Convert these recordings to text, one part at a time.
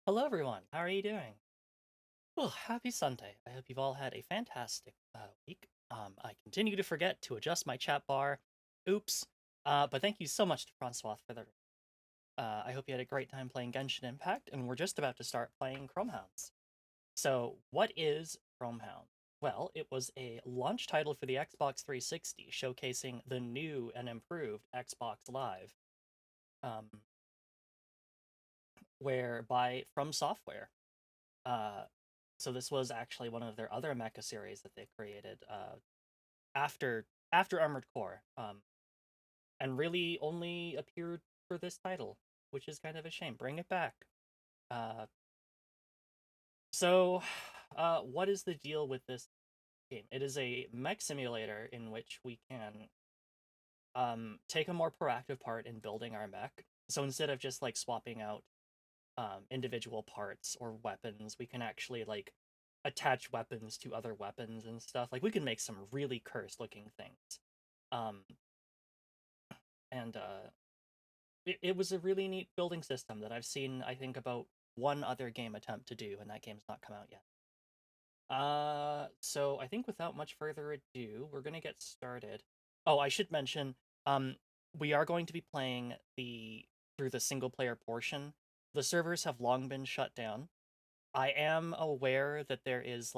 Hello, everyone. How are you doing? Well, happy Sunday. I hope you've all had a fantastic week. I continue to forget to adjust my chat bar. Oops. But thank you so much to Francois for the. I hope you had a great time playing Genshin Impact, and we're just about to start playing Chromehounds. So, what is Chromehound? Well, it was a launch title for the Xbox 360, showcasing the new and improved Xbox Live, um, whereby from software. Uh, so this was actually one of their other mecha series that they created after Armored Core, and really only appeared for this title, which is kind of a shame. Bring it back. Uh, so, what is the deal with this game? It is a mech simulator in which we can take a more proactive part in building our mech. So instead of just like swapping out individual parts or weapons, we can actually like attach weapons to other weapons and stuff. Like we can make some really cursed looking things. Um, and it was a really neat building system that I've seen, I think, about one other game attempt to do, and that game's not come out yet. So I think without much further ado, we're gonna get started. Oh, I should mention, um, we are going to be playing through the single player portion. The servers have long been shut down. I am aware that there is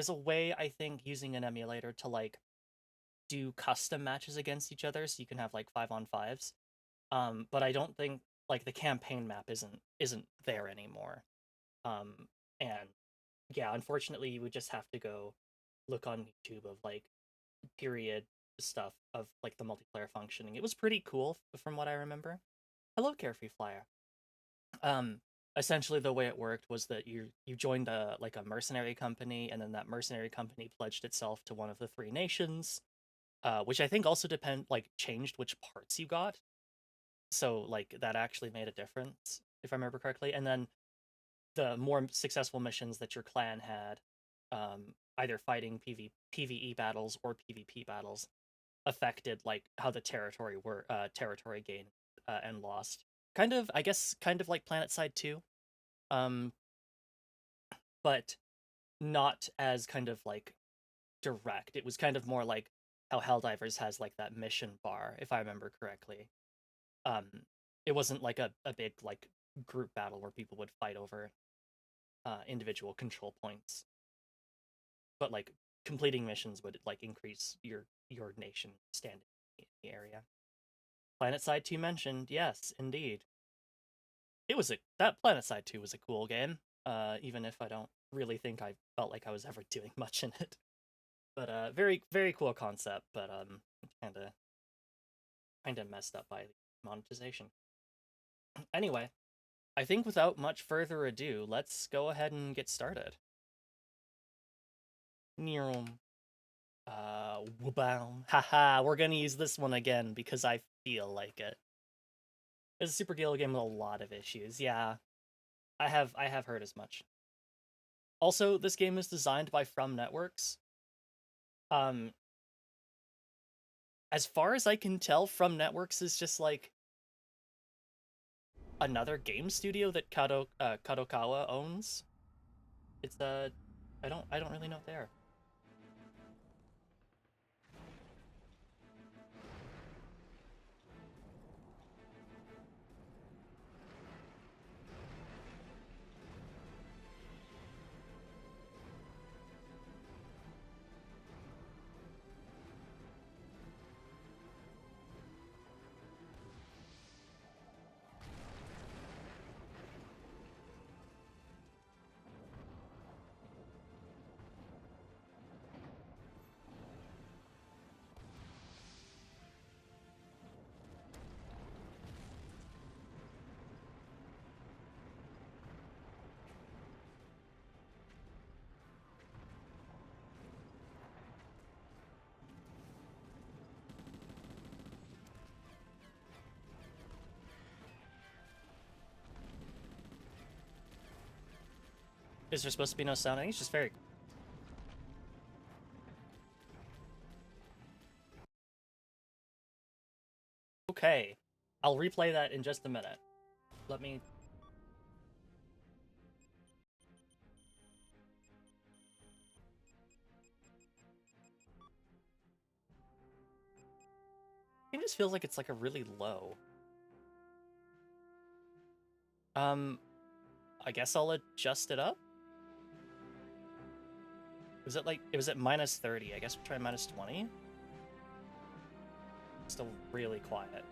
a way, I think, using an emulator to like do custom matches against each other, so you can have like 5-on-5s. But I don't think like the campaign map isn't there anymore. Um, and yeah, unfortunately, you would just have to go look on YouTube of like period stuff of like the multiplayer functioning. It was pretty cool from what I remember. Hello, Carefree Flyer. Um, Essentially the way it worked was that you joined a mercenary company, and then that mercenary company pledged itself to one of the three nations, which I think also changed which parts you got. So like that actually made a difference if I remember correctly. And then the more successful missions that your clan had, either fighting PvE battles or PvP battles, affected like how the territory gained and lost. Kind of, I guess, kind of like PlanetSide 2, um, but not as kind of like direct. It was kind of more like how Helldivers has like that mission bar, if I remember correctly. Um, it wasn't like a big like group battle where people would fight over individual control points, but like completing missions would like increase your nation standing in the area. PlanetSide 2 mentioned, yes, indeed. That PlanetSide 2 was a cool game, even if I don't really think I felt like I was ever doing much in it. But very very cool concept, but kind of messed up by monetization. Anyway, I think without much further ado, let's go ahead and get started. Woobow. Haha, we're gonna use this one again because I feel like it. It's a Super Gale game with a lot of issues. Yeah, I have heard as much. Also, this game is designed by From Networks. Um, as far as I can tell, From Networks is just like another game studio that Kadokawa owns. It's I don't really know what they are. Is there supposed to be no sound? I think it's just very okay. I'll replay that in just a minute. Let me It just feels like it's like a really low. I guess I'll adjust it up. Was it like, it was at minus 30. I guess we'll try minus 20. Still really quiet.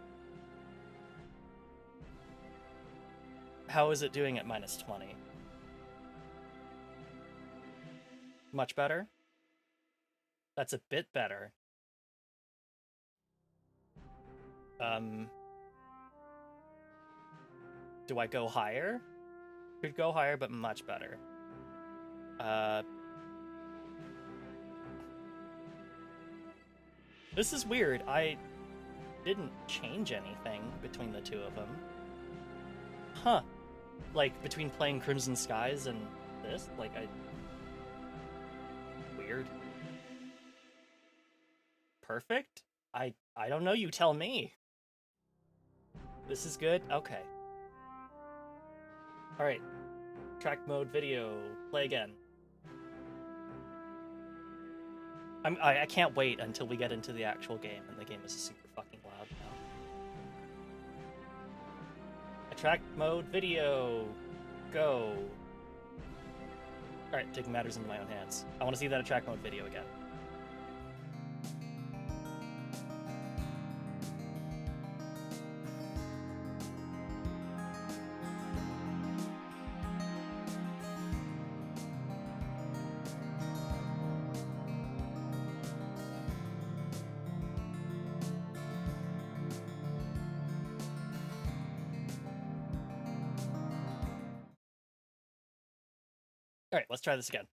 How is it doing at minus 20? Much better? That's a bit better. Do I go higher? Could go higher, but much better. This is weird. I didn't change anything between the two of them. Huh. Like, between playing Crimson Skies and this? Like, weird. Perfect? I don't know, you tell me. This is good? Okay. Alright. Track mode video. Play again. I can't wait until we get into the actual game, and the game is super fucking loud now. Track mode video. Go. Alright, taking matters into my own hands. I want to see that attract mode video again. Alright, let's try this again.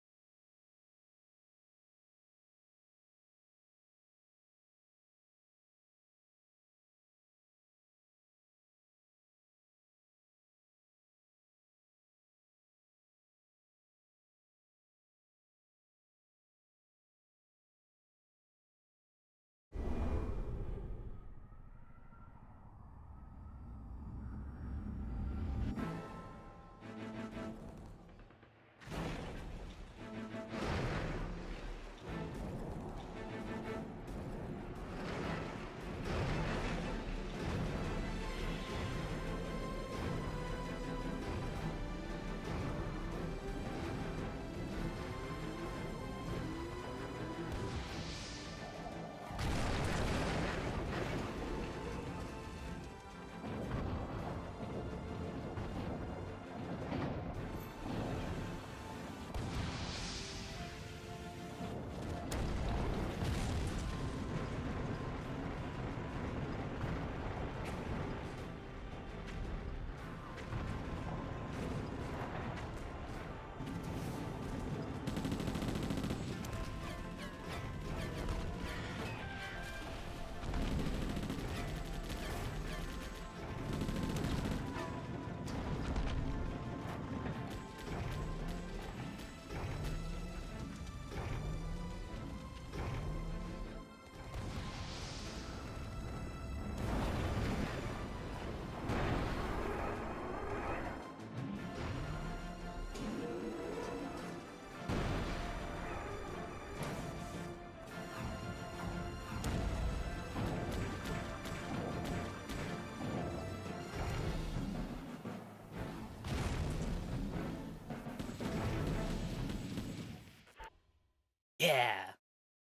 Yeah!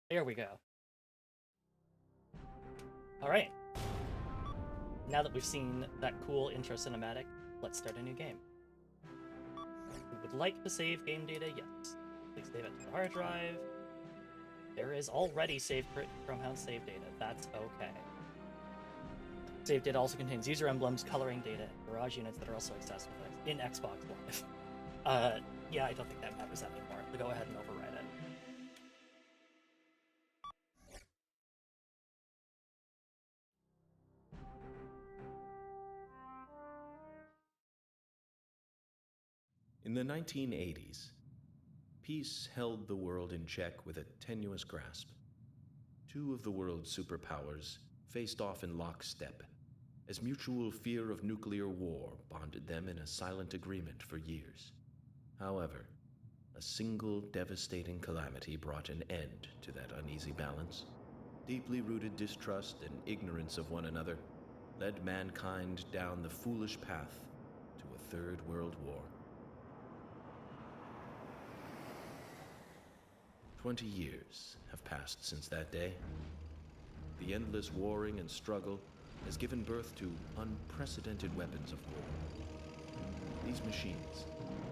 There we go. Alright. Now that we've seen that cool intro cinematic, let's start a new game. We would like to save game data, yes. Please save it to the hard drive. There is already saved Chromehounds save data, that's okay. Save data also contains user emblems, coloring data, and garage units that are also accessible in Xbox Live. Yeah, I don't think that matters anymore. So go ahead and override it. In the 1980s, peace held the world in check with a tenuous grasp. Two of the world's superpowers faced off in lockstep, as mutual fear of nuclear war bonded them in a silent agreement for years. However, a single devastating calamity brought an end to that uneasy balance. Deeply rooted distrust and ignorance of one another led mankind down the foolish path to a third world war. 20 years have passed since that day. The endless warring and struggle has given birth to unprecedented weapons of war. These machines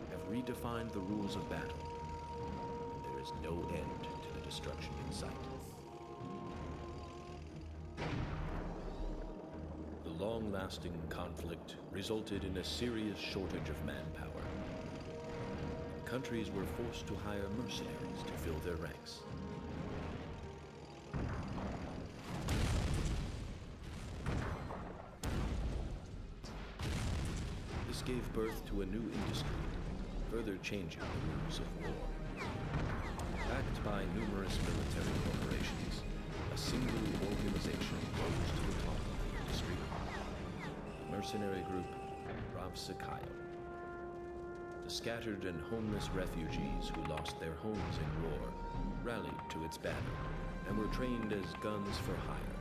have redefined the rules of battle, and there is no end to the destruction in sight. The long-lasting conflict resulted in a serious shortage of manpower. Countries were forced to hire mercenaries to fill their ranks. This gave birth to a new industry, further changing the rules of war. Backed by numerous military corporations, a single organization rose to the top of the industry. The mercenary group Ravsakayo. The scattered and homeless refugees who lost their homes in war rallied to its banner and were trained as guns for hire.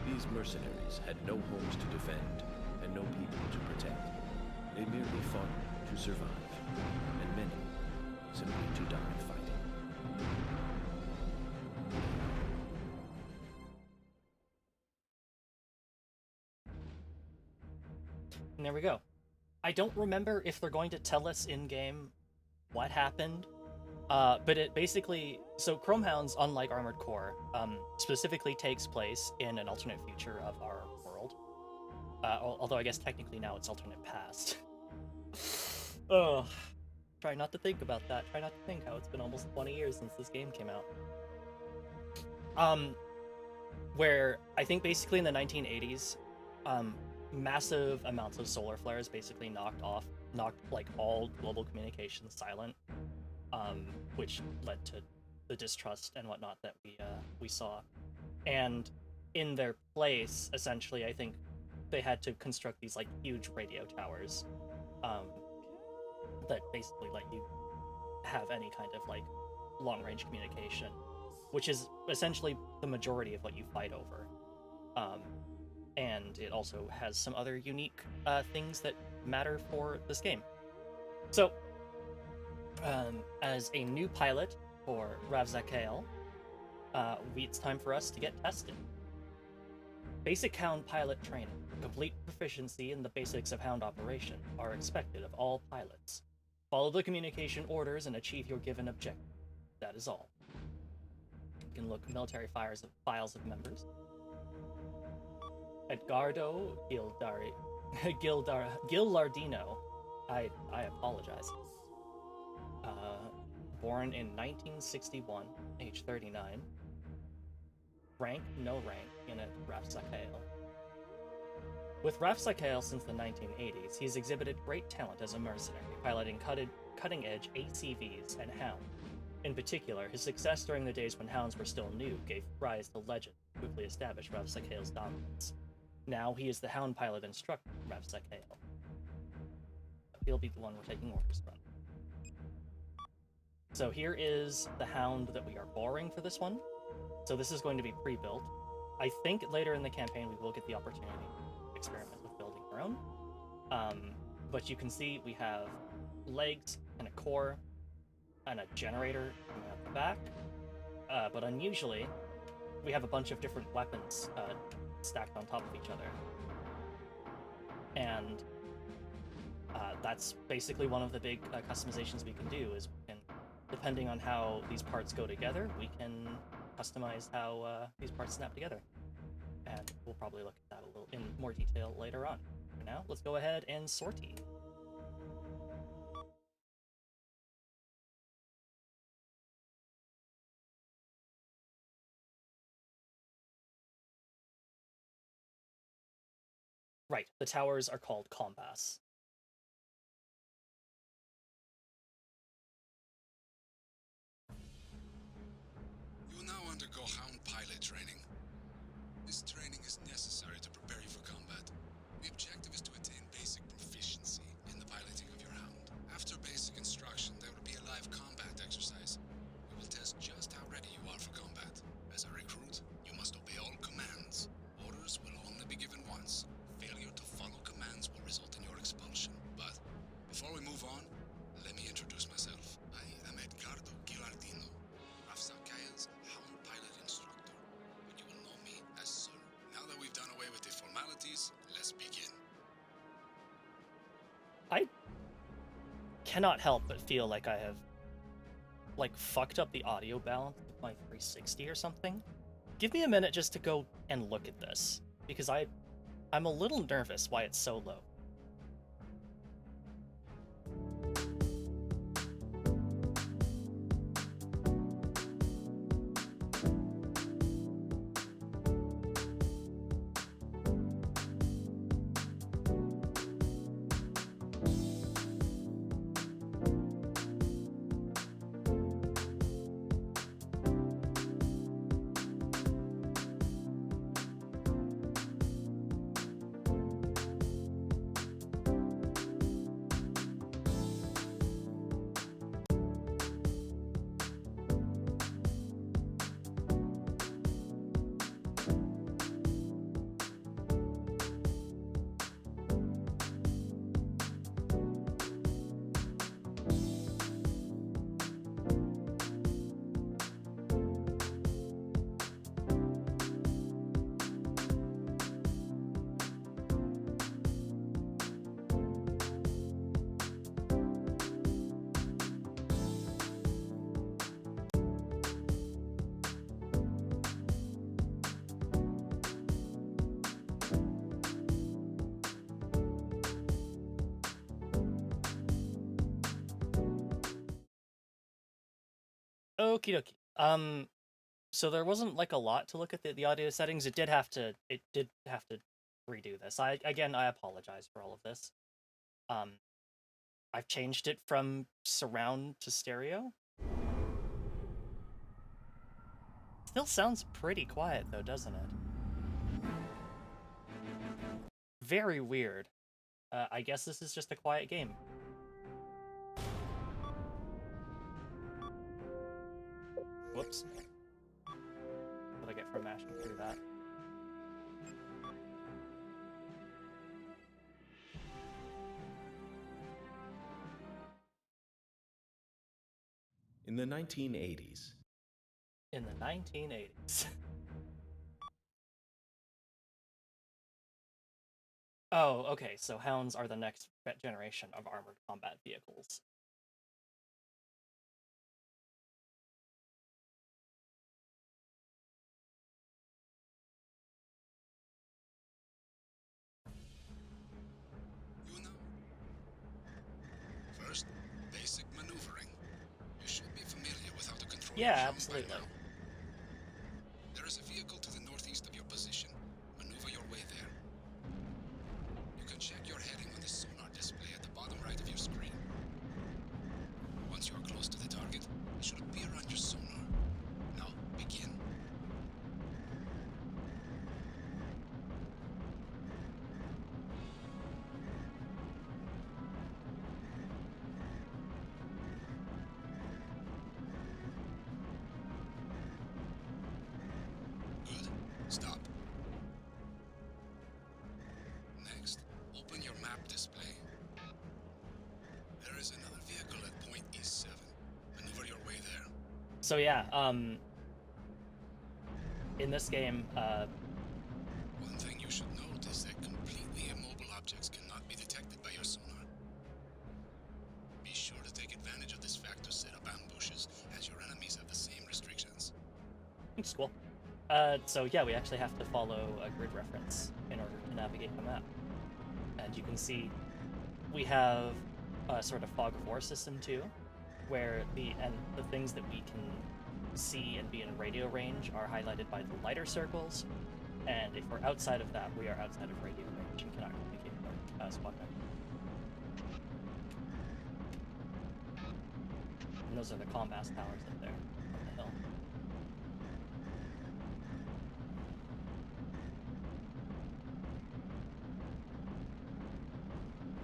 These mercenaries had no homes to defend and no people to protect. They merely fought to survive, and many simply to die fighting. And there we go. I don't remember if they're going to tell us in-game what happened, but it basically... So Chromehounds, unlike Armored Core, specifically takes place in an alternate future of our world. Although I guess technically now it's alternate past. Oh, try not to think about that. Try not to think how it's been almost 20 years since this game came out. Where I think basically in the 1980s, massive amounts of solar flares basically knocked like all global communications silent, which led to the distrust and whatnot that we saw. And in their place, essentially, I think they had to construct these like huge radio towers that basically let you have any kind of like long-range communication, which is essentially the majority of what you fight over. And it also has some other unique things that matter for this game. So, as a new pilot for Ravsakael, it's time for us to get tested. Basic Hound pilot training. Complete proficiency in the basics of Hound operation are expected of all pilots. Follow the communication orders and achieve your given objective. That is all. You can look military files of members. Edgardo Gillardino, I apologize. Born in 1961, age 39. Rank, no rank, in Ravsakael. With Ravsakael since the 1980s, he's exhibited great talent as a mercenary, piloting cutting-edge ACVs and Hound. In particular, his success during the days when Hounds were still new gave rise to legend, quickly established Ravsakael's dominance. Now he is the Hound pilot instructor, Ravsakael. He'll be the one we're taking orders from. So here is the Hound that we are borrowing for this one. So this is going to be pre-built. I think later in the campaign we will get the opportunity to experiment with building our own. But you can see we have legs and a core and a generator coming out the back. But unusually, we have a bunch of different weapons stacked on top of each other. And that's basically one of the big customizations we can do, is we can, depending on how these parts go together, we can customize how these parts snap together. And we'll probably look at that a little in more detail later on. For now, let's go ahead and sortie. Right, the towers are called combass. You will now undergo Hound pilot training. This training is necessary to prepare you for combat. The objective is to attain basic proficiency in the piloting of your Hound. After basic instruction, there will be a live combat exercise. We will test just how ready you are for combat. As a recruit, cannot help but feel like I have like fucked up the audio balance with my 360 or something. Give me a minute just to go and look at this, because I'm a little nervous why it's so low. Okie dokie. So there wasn't like a lot to look at the audio settings. It did have to redo this. I apologize for all of this. I've changed it from surround to stereo. Still sounds pretty quiet though, doesn't it? Very weird. I guess this is just a quiet game. Whoops. What I get from mashing through that. In the 1980s. In the 1980s. Oh, okay, so Hounds are the next generation of armored combat vehicles. You know. First, basic maneuvering. You should be familiar with how to control your Yeah, hound absolutely. by now. There is a vehicle to the northeast of your position. Maneuver your way there. You can check your heading on the sonar display at the bottom right of your screen. Once you are close to the target, it should appear on your sonar. Now, begin. Good. Stop. Next, open your map display. There is another vehicle at point E7. Maneuver your way there. So yeah, in this game, One thing you should note is that completely immobile objects cannot be detected by your sonar. Be sure to take advantage of this fact to set up ambushes, as your enemies have the same restrictions. it's cool. So yeah, we actually have to follow a grid reference in order to navigate the map. And you can see we have a sort of fog of war system too, where the things that we can see and be in radio range are highlighted by the lighter circles, and if we're outside of that, we are outside of radio range and cannot communicate with our squad member. And those are the combat towers up there on the hill.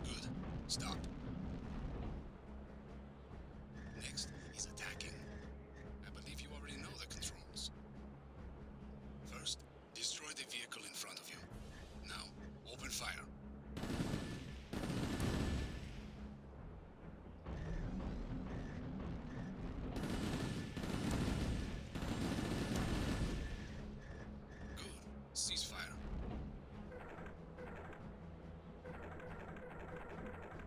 Good. Stop. Next is attacking. I believe you already know the controls. First, destroy the vehicle in front of you. Now, open fire. Good. Cease fire.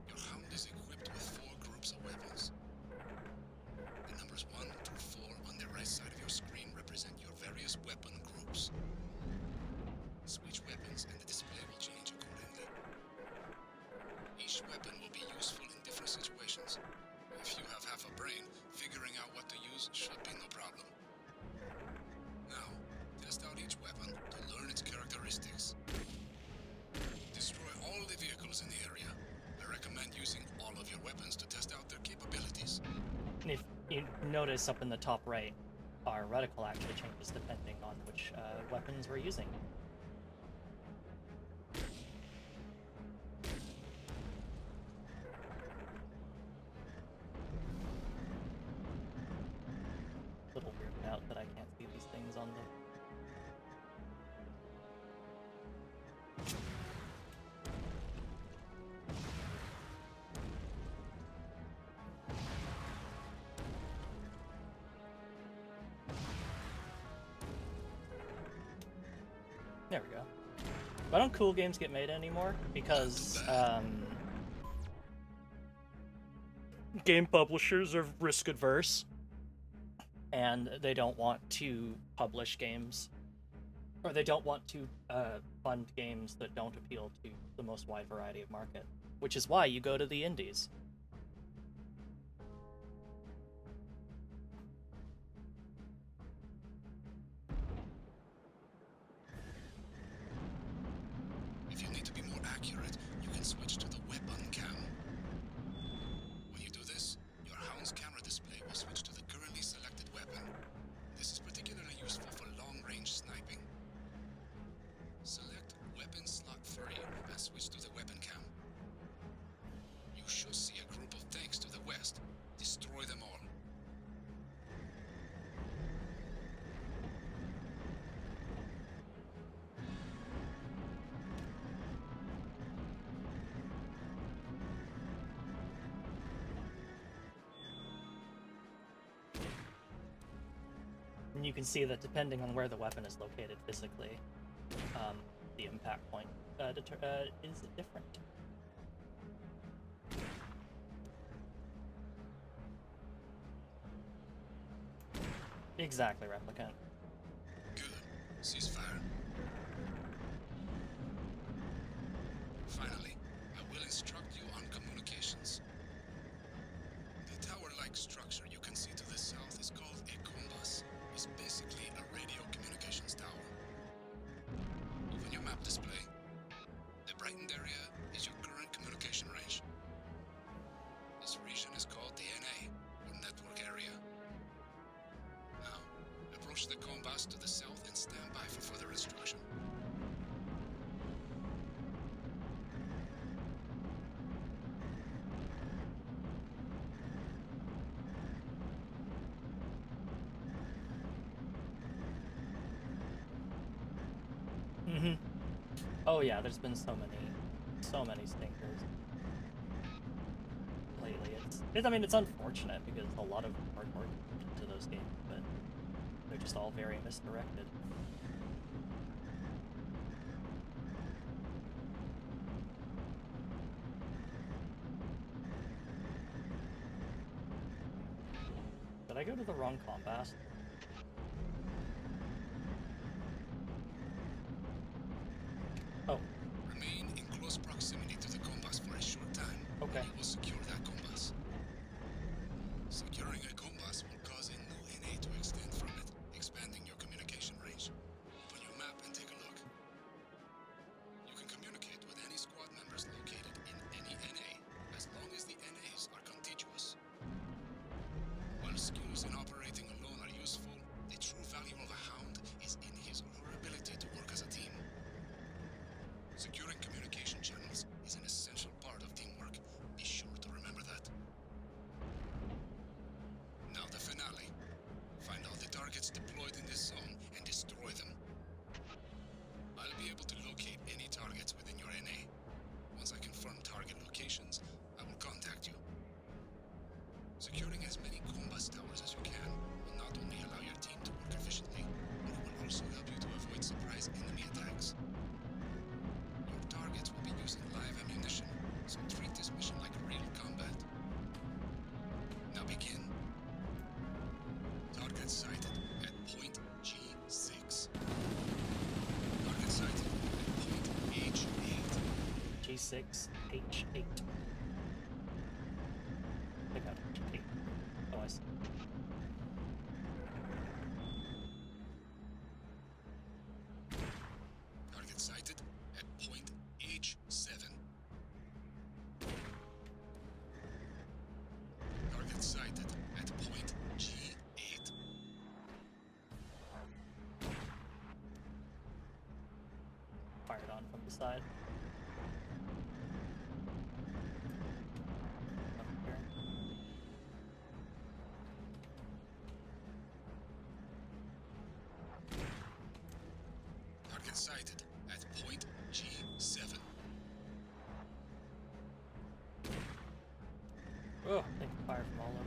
Your hound is equipped with 4 groups of you notice up in the top right, our reticle actually changes depending on which weapons we're using. Little weirded out that I can't see these things on the... There we go. Why don't cool games get made anymore? Because game publishers are risk adverse, and they don't want to publish games, or they don't want to fund games that don't appeal to the most wide variety of market, which is why you go to the indies. If you need to be more accurate, you can switch to the weapon cam. When you do this, your Hound's camera display will switch to the currently selected weapon. This is particularly useful for long-range sniping. Select Weapon Slot 3 and switch to the weapon cam. You should see a group of tanks to the west. Destroy them all. And you can see that depending on where the weapon is located physically, the impact point is different. Exactly, Replicant. Good. Ceasefire. Finally, I will instruct you on communications. The tower-like structure you can see to the south is called a compass. It's basically a radio communications tower. Open your map display. The brightened area is your current communication range. This region is called the NA, or network area. Now, approach the compass to the south and stand by for further instruction. Oh yeah, there's been so many stinkers lately. I mean, it's unfortunate because a lot of hard work into those games, but they're just all very misdirected. Did I go to the wrong compass? Oh. Remain in close proximity to the compass for a short time. Okay. And you will secure that compass. Securing a compass will cause a new NA to extend from it, expanding your communication range. Open your map and take a look. You can communicate with any squad members located in any NA, as long as the NAs are contiguous. While skills in operating alone are useful, the true value of a Hound is in his or her ability to work as a team. Securing communication channels is an essential part of teamwork. Be sure to remember that. Now the finale. Find all the targets deployed in this zone and destroy them. I'll be able to locate any targets within your NA. Once I confirm target locations, I will contact you. Securing as many compass towers as you can will not only allow your team to work efficiently, but it will also help you to avoid surprise enemy attacks. Your targets will be using live ammunition, so treat this mission like real combat. Now begin. Target sighted at point G6. Target sighted at point H8. G6, H8. I got H8. Oh, I see. Target sighted at point H7. Target sighted at point the side. Up here. Target sighted at point G7. Oh, they can fire from all over.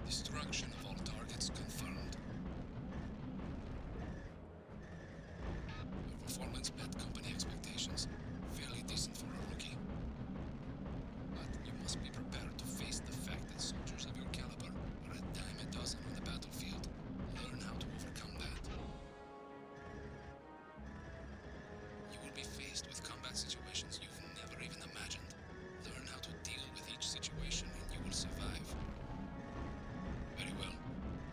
Destruction of all targets confirmed. Your performance met company expectations. Fairly decent for a rookie. But you must be prepared to face the fact that soldiers of your caliber are a dime a dozen on the battlefield. Learn how to overcome that. You will be faced with combat situations you've never even imagined. Learn how to deal with each situation and you will survive. Very well.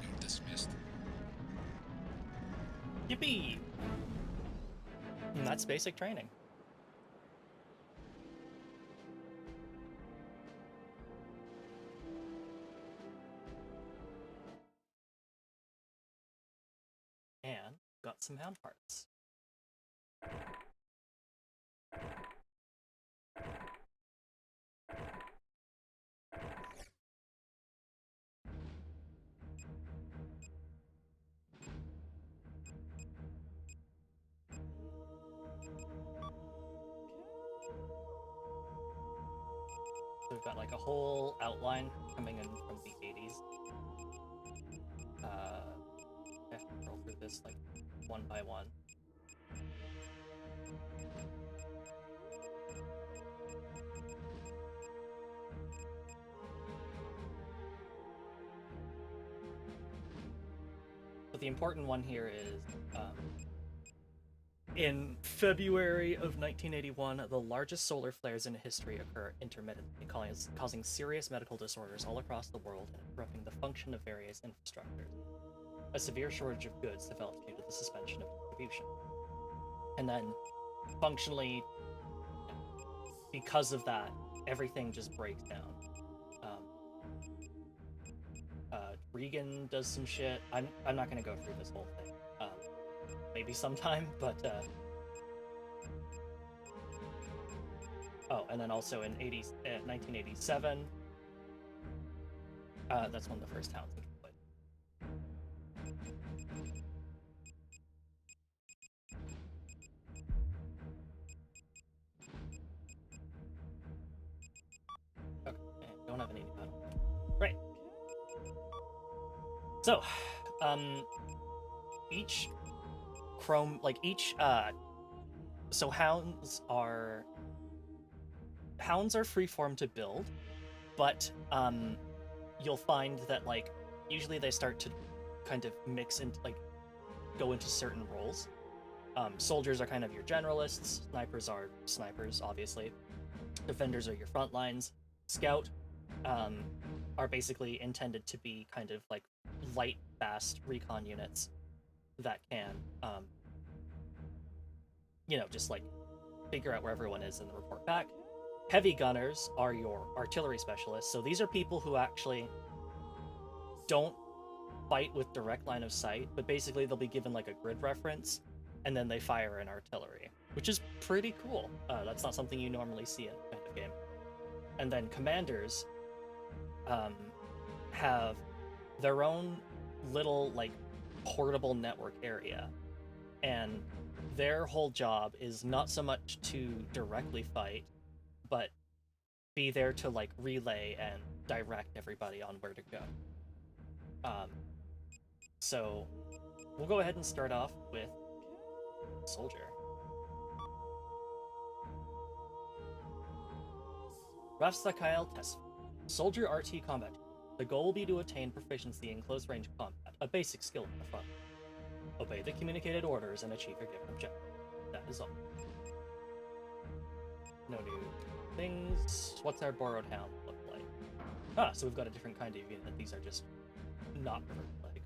You're dismissed. Yippee! And that's basic training. And got some hound parts. So we've got like a whole outline coming in from the 80s. I have to roll through this like one by one. But the important one here is in February of 1981, the largest solar flares in history occur intermittently, causing serious medical disorders all across the world and interrupting the function of various infrastructures. A severe shortage of goods developed due to the suspension of distribution. And then, functionally, because of that, everything just breaks down. Regan does some shit. I'm not gonna go through this whole thing. Maybe sometime, but oh, and then also in 1987, that's when the first towns took place. Okay, don't have any battle. Right. So, each so hounds are freeform to build, but you'll find that like usually they start to kind of mix and like go into certain roles. Soldiers are kind of your generalists, snipers are snipers, obviously. Defenders are your front lines. Scout are basically intended to be kind of like light, fast recon units that can, just like figure out where everyone is and then report back. Heavy gunners are your artillery specialists, so these are people who actually don't fight with direct line of sight, but basically they'll be given like a grid reference, and then they fire an artillery, which is pretty cool. That's not something you normally see in kind of game. And then commanders have their own little like portable network area, and their whole job is not so much to directly fight, but be there to like relay and direct everybody on where to go. So we'll go ahead and start off with soldier. Rafsakail test. Soldier RT combat. The goal will be to attain proficiency in close range combat, a basic skill in the fun. Obey the communicated orders and achieve your given objective. That is all. No new things. What's our borrowed hound look like? Ah, so we've got a different kind of unit. These are just not river plague.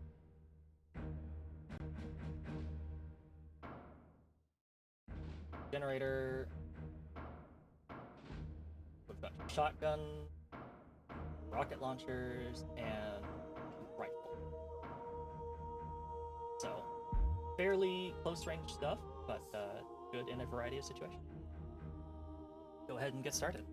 Generator. We've got shotgun, rocket launchers, and rifle. So, fairly close range stuff, but good in a variety of situations. Go ahead and get started.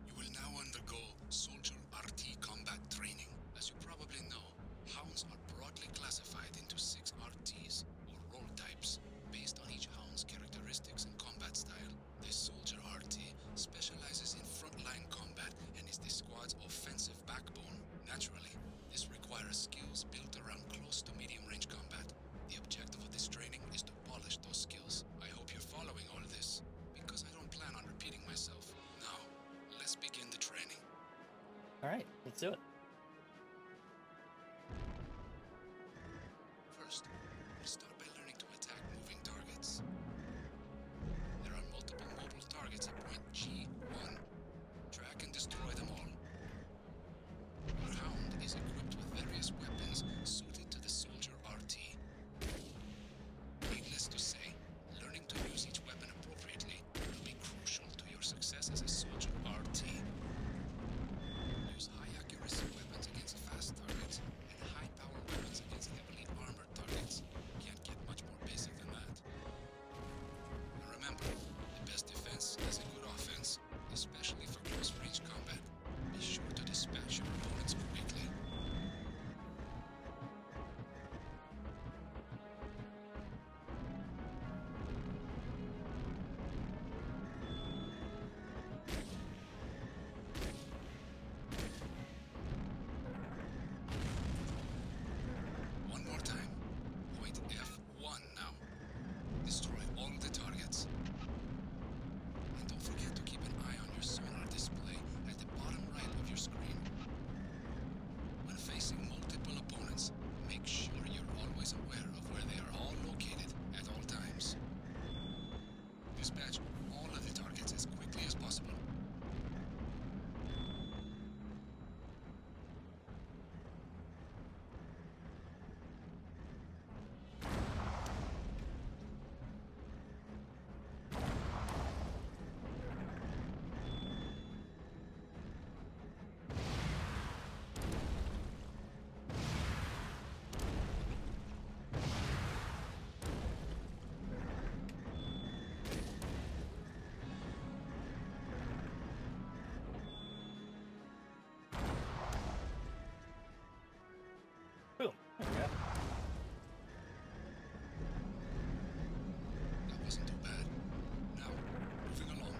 You will now undergo Soldier RT combat training. As you probably know, hounds are broadly classified into 6 RTs, or role types, based on each hound's characteristics and combat style. This Soldier RT specializes in frontline combat and is the squad's offensive backbone. Naturally, this requires skills built around close to medium range combat. The objective of this training is to polish those skills. I hope you're following all this, because I don't plan on repeating myself. Now, let's begin the training. Alright, let's do it. First, we'll start by learning to attack moving targets. There are multiple mobile targets at point G1. Track and destroy them all. Your hound is equipped with various weapons suited to the Soldier RT. Needless to say, learning to use each weapon appropriately will be crucial to your success as a Soldier RT. Use high accuracy weapons against fast targets and high power weapons against heavily armored targets. Can't get much more basic than that. And remember, the best defense is a good offense, especially for close range combat. Be sure to dispatch your opponents quickly. One more time. Point F1 now. Destroy all the targets. And don't forget to keep an eye on your sonar display at the bottom right of your screen. When facing multiple opponents, make sure you're always aware of where they are all located at all times. Dispatch all of the targets as quickly as possible. Boom. There we go. That wasn't too bad. Now, moving along.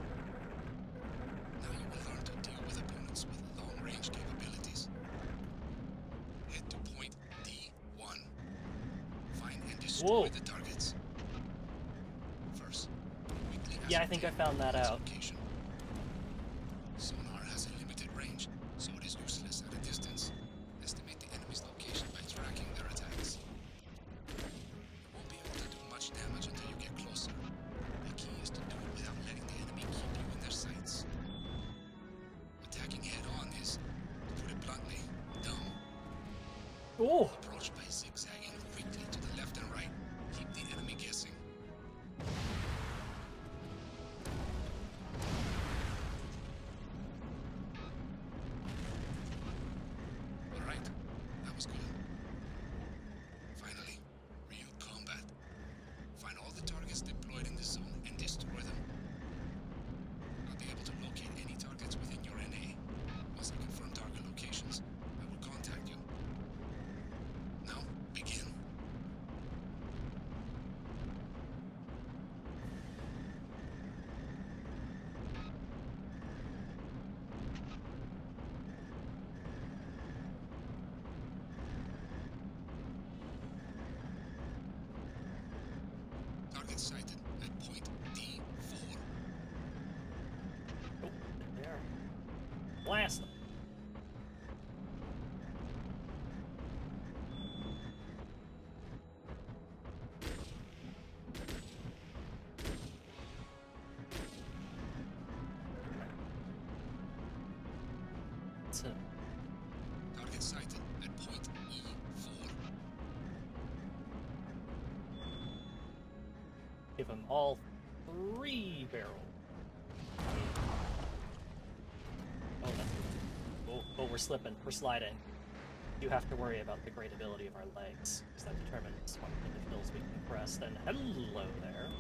Now you will learn to deal with opponents with long-range capabilities. Head to point D1. Find and destroy Whoa. the targets. First, quickly Yeah, I think I found that its out. location. Sonar has a limited range, so it is useless at a distance. Estimate the enemy's location by tracking their attacks. You won't be able to do much damage until you get closer. The key is to do it without letting the enemy keep you in their sights. Attacking head-on is, to put it bluntly, dumb. Oh! Approach by zigzagging quickly to the left and right. Keep the enemy guessing. Alright, that was good. Finally, real combat. Find all the targets deployed in the zone and destroy them. I'll be able to locate any targets within your NA. Once I confirm target locations, I will contact you. Now, begin. Target sighted at point D4. Oh, there they are. Blast them. Let's hit him. Target sighted at point E4. Give him all 3 barrels. Oh, oh, we're slipping. We're sliding. You have to worry about the great ability of our legs, because that determines what individuals we can press. Then hello there.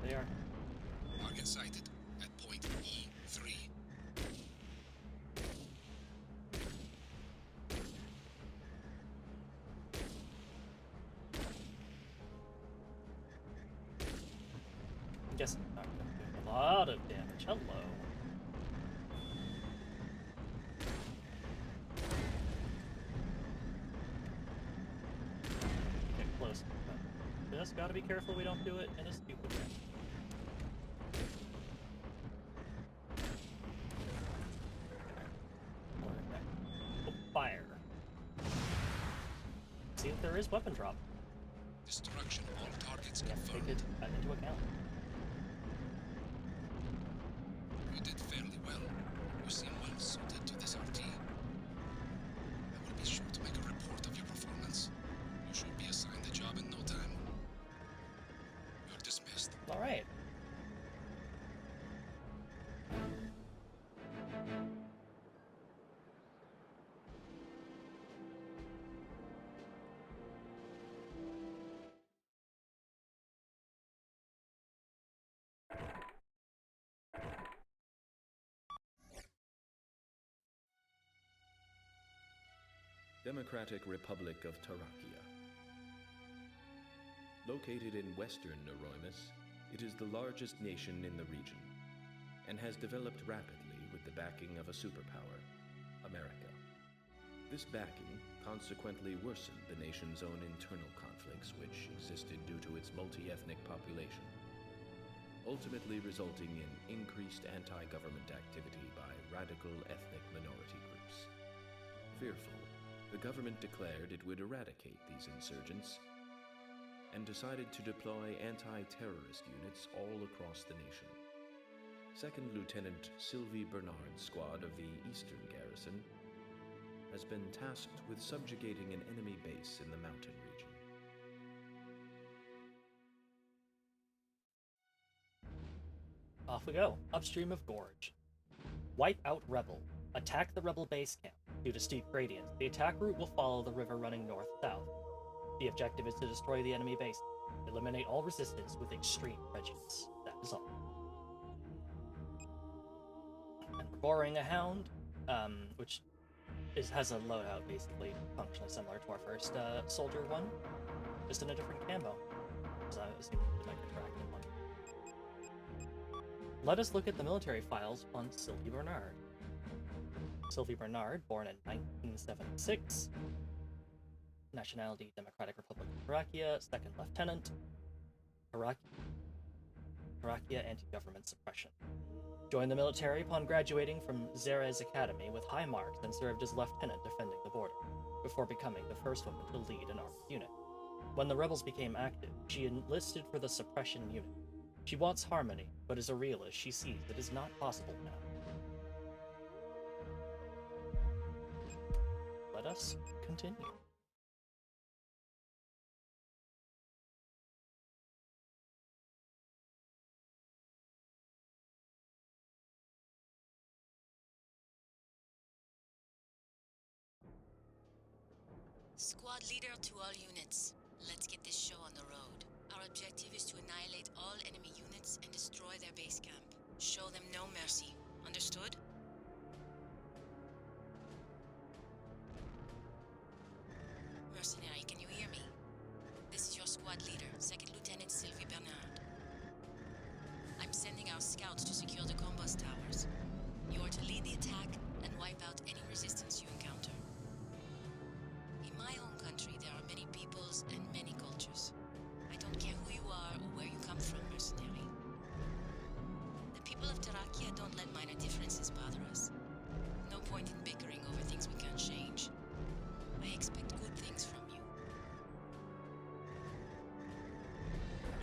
They are. Target sighted at point E3. I'm guessing not going to do a lot of damage. Hello. Get close. Just gotta be careful we don't do it in a stupid way. Oh, fire. See if there is weapon drop. Destruction. All targets We have to take confirmed. it into account. You did fairly well. You seem well suited to this RT. I will be sure to make a report of your performance. You should be assigned the job in no time. You're dismissed. All right. Democratic Republic of Tarakia. Located in western Neuroimus, it is the largest nation in the region, and has developed rapidly with the backing of a superpower, America. This backing consequently worsened the nation's own internal conflicts which existed due to its multi-ethnic population, ultimately resulting in increased anti-government activity by radical ethnic minority groups. Fearful, the government declared it would eradicate these insurgents and decided to deploy anti-terrorist units all across the nation. Second Lieutenant Sylvie Bernard's squad of the Eastern Garrison has been tasked with subjugating an enemy base in the mountain region. Off we go. Upstream of Gorge. Wipe out Rebel. Attack the Rebel base camp. Due to steep gradients, the attack route will follow the river running north-south. The objective is to destroy the enemy base. Eliminate all resistance with extreme prejudice. That is all. And we're borrowing a Hound, which has a loadout basically functionally similar to our first Soldier one, just in a different camo. So I assume it's like a tracking one. Let us look at the military files on Sylvie Bernard. Sylvie Bernard, born in 1976. Nationality, Democratic Republic of Tarakia, second lieutenant. Tarakia anti-government suppression. Joined the military upon graduating from Xerez Academy with high marks and served as lieutenant defending the border, before becoming the first woman to lead an armed unit. When the rebels became active, she enlisted for the suppression unit. She wants harmony, but as a realist, she sees it is not possible now. Let us continue. Squad leader to all units. Let's get this show on the road. Our objective is to annihilate all enemy units and destroy their base camp. Show them no mercy. Understood? Mercenary, can you hear me? This is your squad. Squad Leader, 2nd Lieutenant Sylvie Bernard. I'm sending our scouts to secure the Combos Towers. You are to lead the attack and wipe out any resistance you encounter. In my home country, there are many peoples and many cultures. I don't care who you are or where you come from, mercenary. The people of Terrakia don't let minor differences bother us. No point in bickering over things we can't change. I expect good things from you.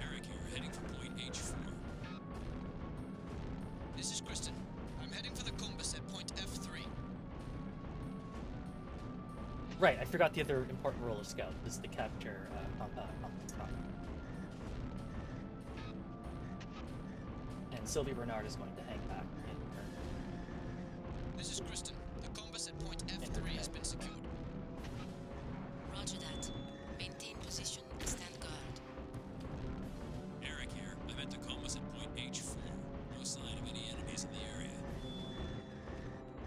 Eric here, heading for point H4. This is Kristen. I'm heading for the compass at point F3. Right, I forgot the other important role of Scout is the capture compass tower. And Sylvie Bernard is going to hang back in her. This is Kristen. The compass at point F3 has been secured. Roger that. Maintain position and stand guard. Eric here, I'm at the compass at point H4. No sign of any enemies in the area.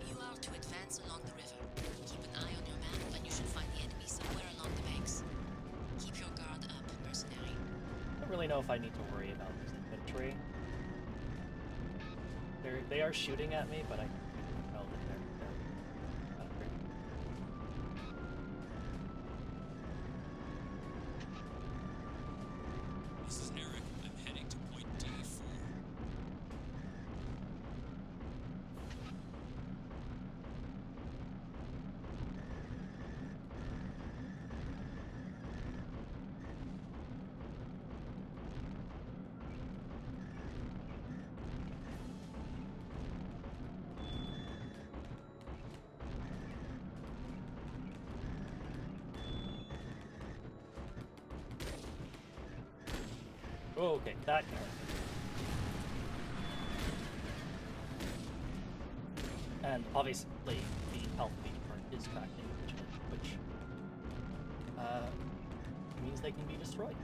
You are to advance along the river. Keep an eye on your map and you should find the enemy somewhere along the banks. Keep your guard up, mercenary. I don't really know if I need to worry about this infantry. They are shooting at me, but I know that they're not great. This is Eric. I'm heading to point D4. Oh, okay, that can hurt. And obviously, the health being burnt is tracked individually, which means they can be destroyed.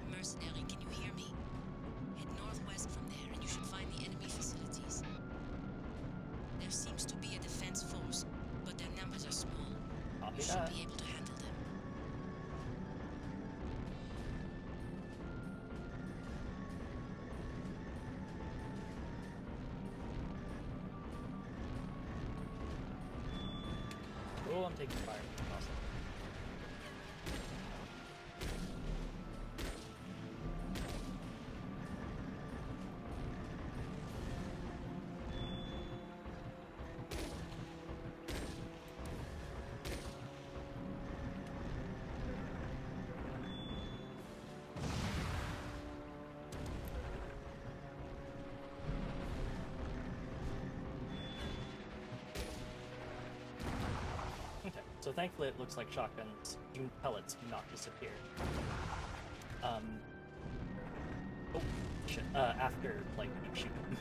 Mercenary, can you hear me? Head northwest from there and you should find the enemy facilities. There seems to be a defense force, but their numbers are small. Copy You should that. be able to handle them. Oh, I'm taking fire. Awesome. Okay, so thankfully it looks like shotguns pellets do not disappear. Oh, shit. After, like, you shoot them.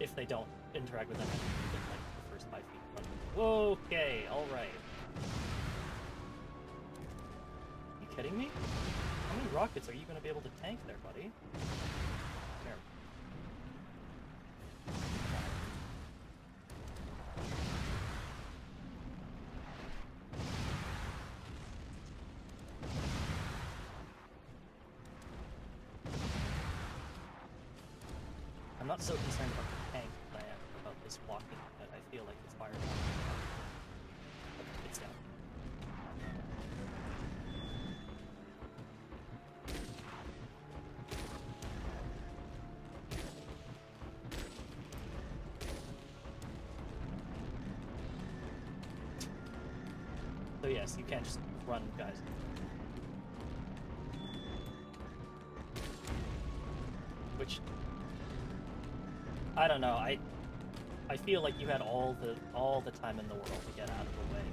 If they don't interact with them within, like, the first 5 feet. Okay, alright. Are you kidding me? How many rockets are you gonna be able to tank there, buddy? There. I'm not so concerned about the tank than I am about this walking that I feel like it's fired. It's down. So yes, you can't just run, guys. Which I don't know. I feel like you had all the time in the world to get out of the way.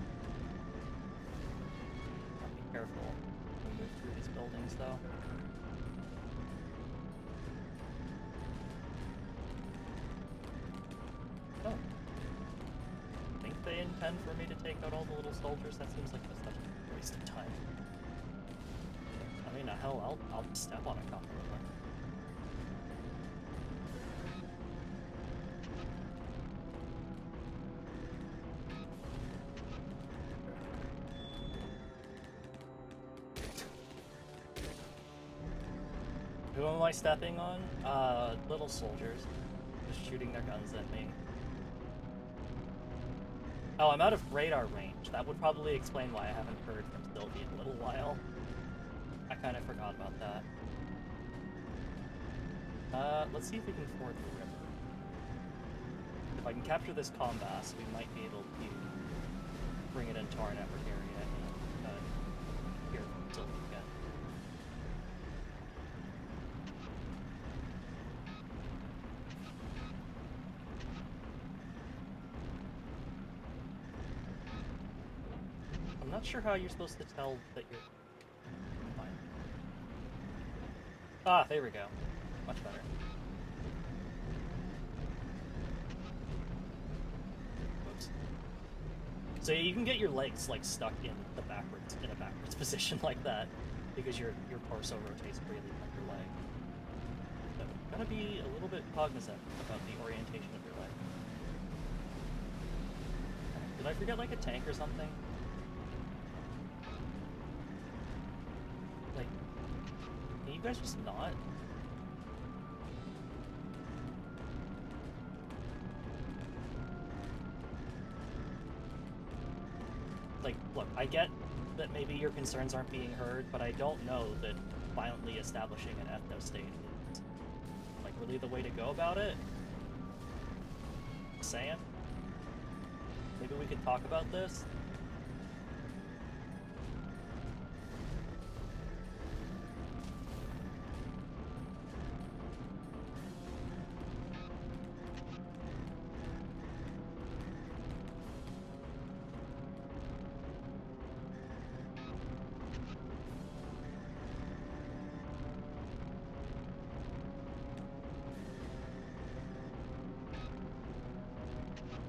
Be careful when we move through these buildings, though. Oh. I think they intend for me to take out all the little soldiers. That seems like such a waste of time. I mean, hell, I'll step on a couple of them. Who am I stepping on? Little soldiers. Just shooting their guns at me. Oh, I'm out of radar range. That would probably explain why I haven't heard from Sylvie in a little while. I kind of forgot about that. Let's see if we can ford the river. If I can capture this combass, we might be able to bring it into our network area and hear from Sylvie again. I'm not sure how you're supposed to tell that you're fine. Ah, there we go. Much better. Whoops. So you can get your legs like stuck in a backwards position like that because your torso rotates freely from your leg. So you gotta be a little bit cognizant about the orientation of your leg. Did I forget like a tank or something? Like, can you guys just not? Like, look, I get that maybe your concerns aren't being heard, but I don't know that violently establishing an ethno state is, like, really the way to go about it. Just saying. Maybe we could talk about this.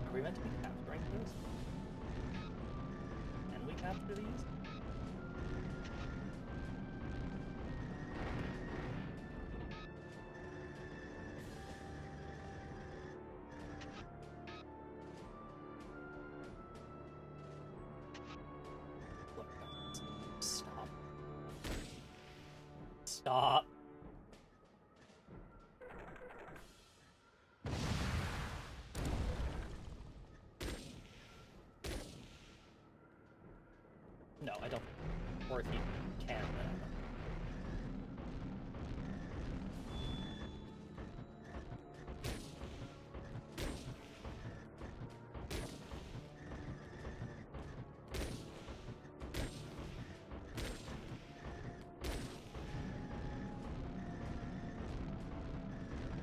Are we meant to be capturing this? Can we capture these? Look, guys, stop. Stop. No, I don't. Or if you can, then I don't.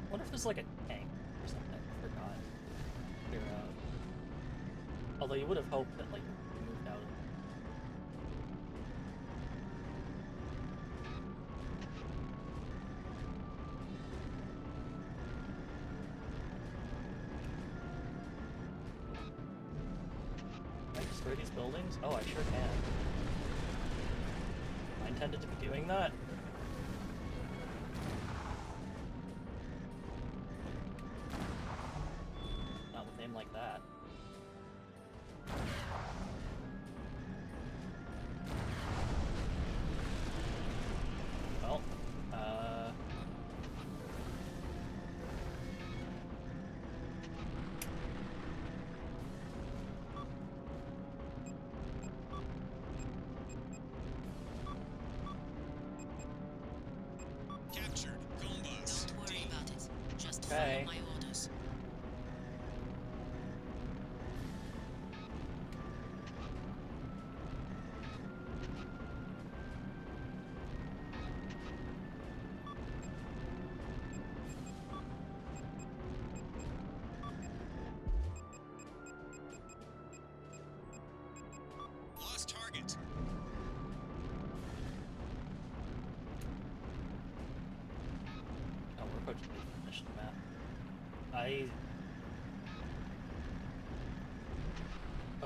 I wonder if there's like a tank or something. I forgot. Figure out. Although you would have hoped that like you moved out. Can I destroy these buildings? Oh, I sure can. I intended to be doing that. Not with aim like that. Well, Captured. Combus. Don't worry about it. Just Okay. follow my orders. Lost target. Oh, we're approaching the mission map. Oh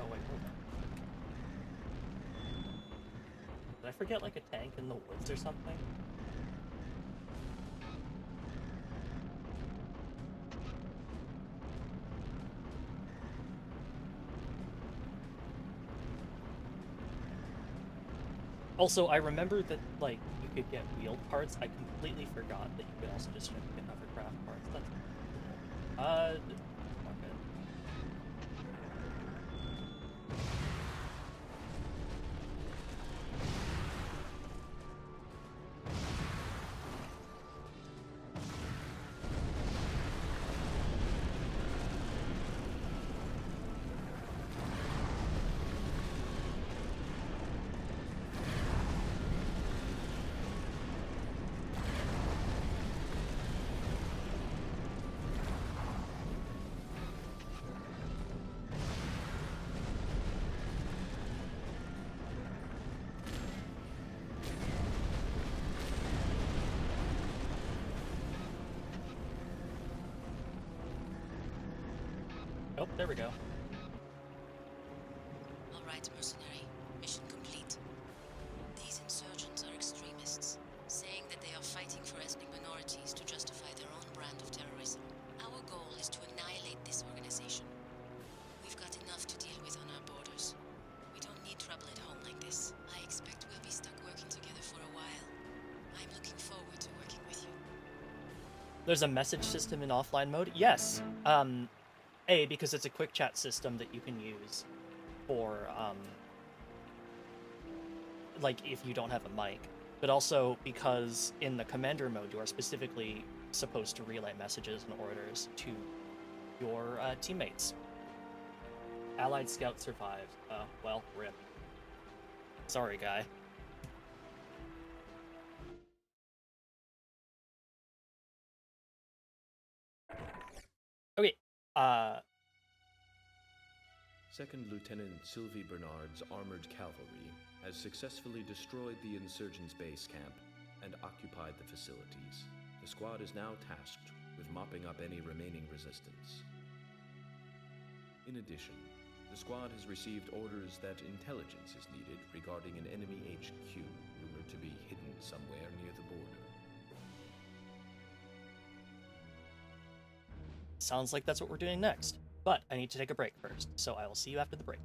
wait, hold on. Did I forget like a tank in the woods or something? Also, I remember that like you could get wheeled parts. I completely forgot that you could also just get hovercraft parts. That's okay. Oh, there we go. All right, mercenary. Mission complete. These insurgents are extremists, saying that they are fighting for ethnic minorities to justify their own brand of terrorism. Our goal is to annihilate this organization. We've got enough to deal with on our borders. We don't need trouble at home like this. I expect we'll be stuck working together for a while. I'm looking forward to working with you. There's a message system in offline mode? Yes. Because it's a quick chat system that you can use for, like, if you don't have a mic. But also because in the commander mode, you are specifically supposed to relay messages and orders to your teammates. Allied scout survived. Well, rip. Sorry, guy. Okay, Second Lieutenant Sylvie Bernard's armored cavalry has successfully destroyed the insurgents' base camp and occupied the facilities. The squad is now tasked with mopping up any remaining resistance. In addition, the squad has received orders that intelligence is needed regarding an enemy HQ rumored to be hidden somewhere near the border. sounds like that's what we're doing next. But I need to take a break first, so I will see you after the break.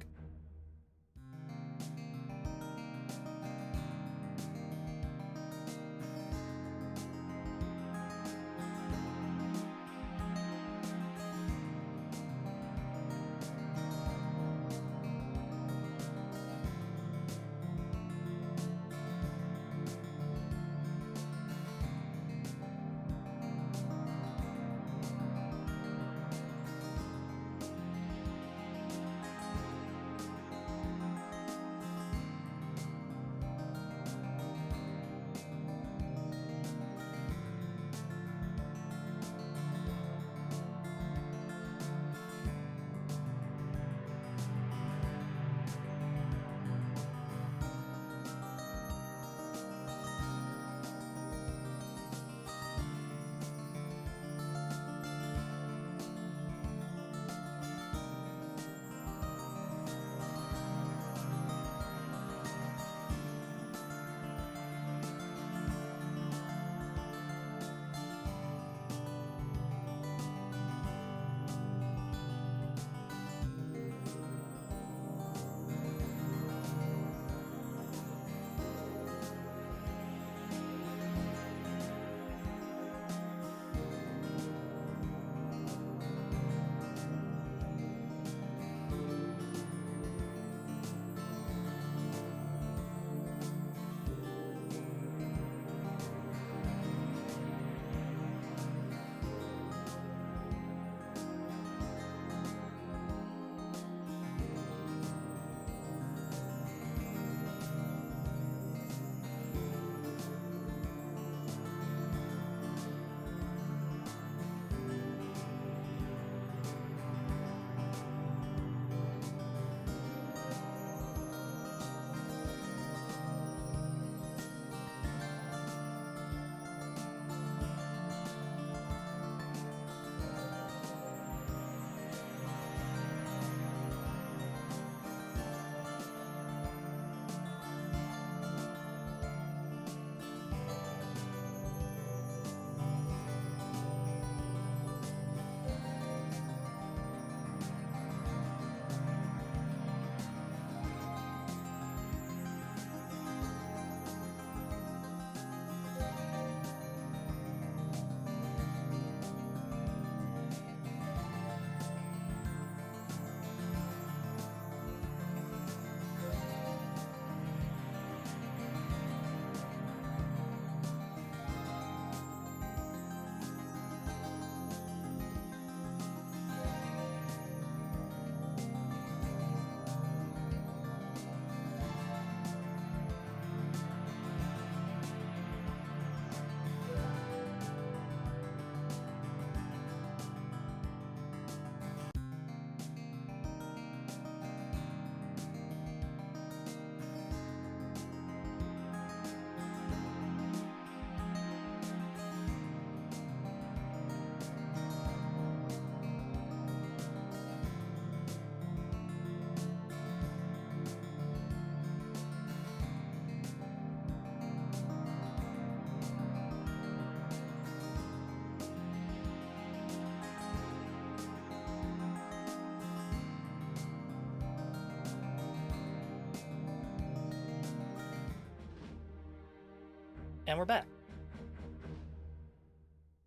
And we're back.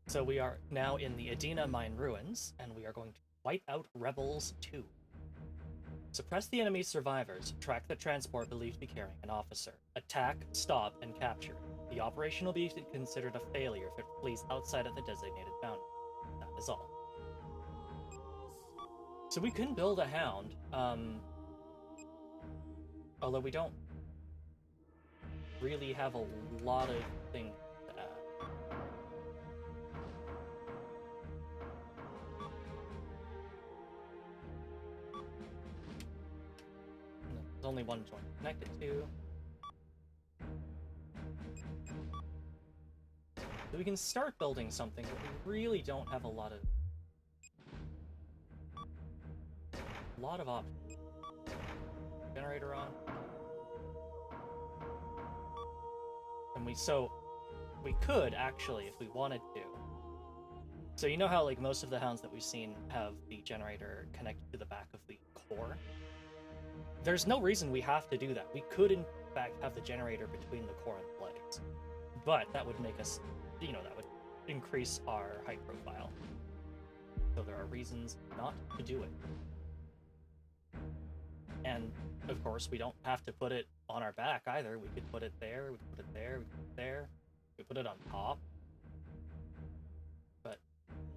So we are now in the Adena mine ruins, and we are going to wipe out Rebels 2. Suppress the enemy's survivors, track the transport believed to be carrying an officer, attack, stop, and capture it. The operation will be considered a failure if it flees outside of the designated boundary. That is all. So we can build a hound, although we don't really have a lot of things to add. There's only one joint connected to. So we can start building something, but we really don't have a lot of options. Generator on. And we could actually, if we wanted to. So you know how like most of the hounds that we've seen have the generator connected to the back of the core? There's no reason we have to do that. We could in fact have the generator between the core and the legs. But that would make us, that would increase our height profile. So there are reasons not to do it. And, of course, we don't have to put it on our back either. We could put it there, we could put it there, we could put it there. We could put it on top. But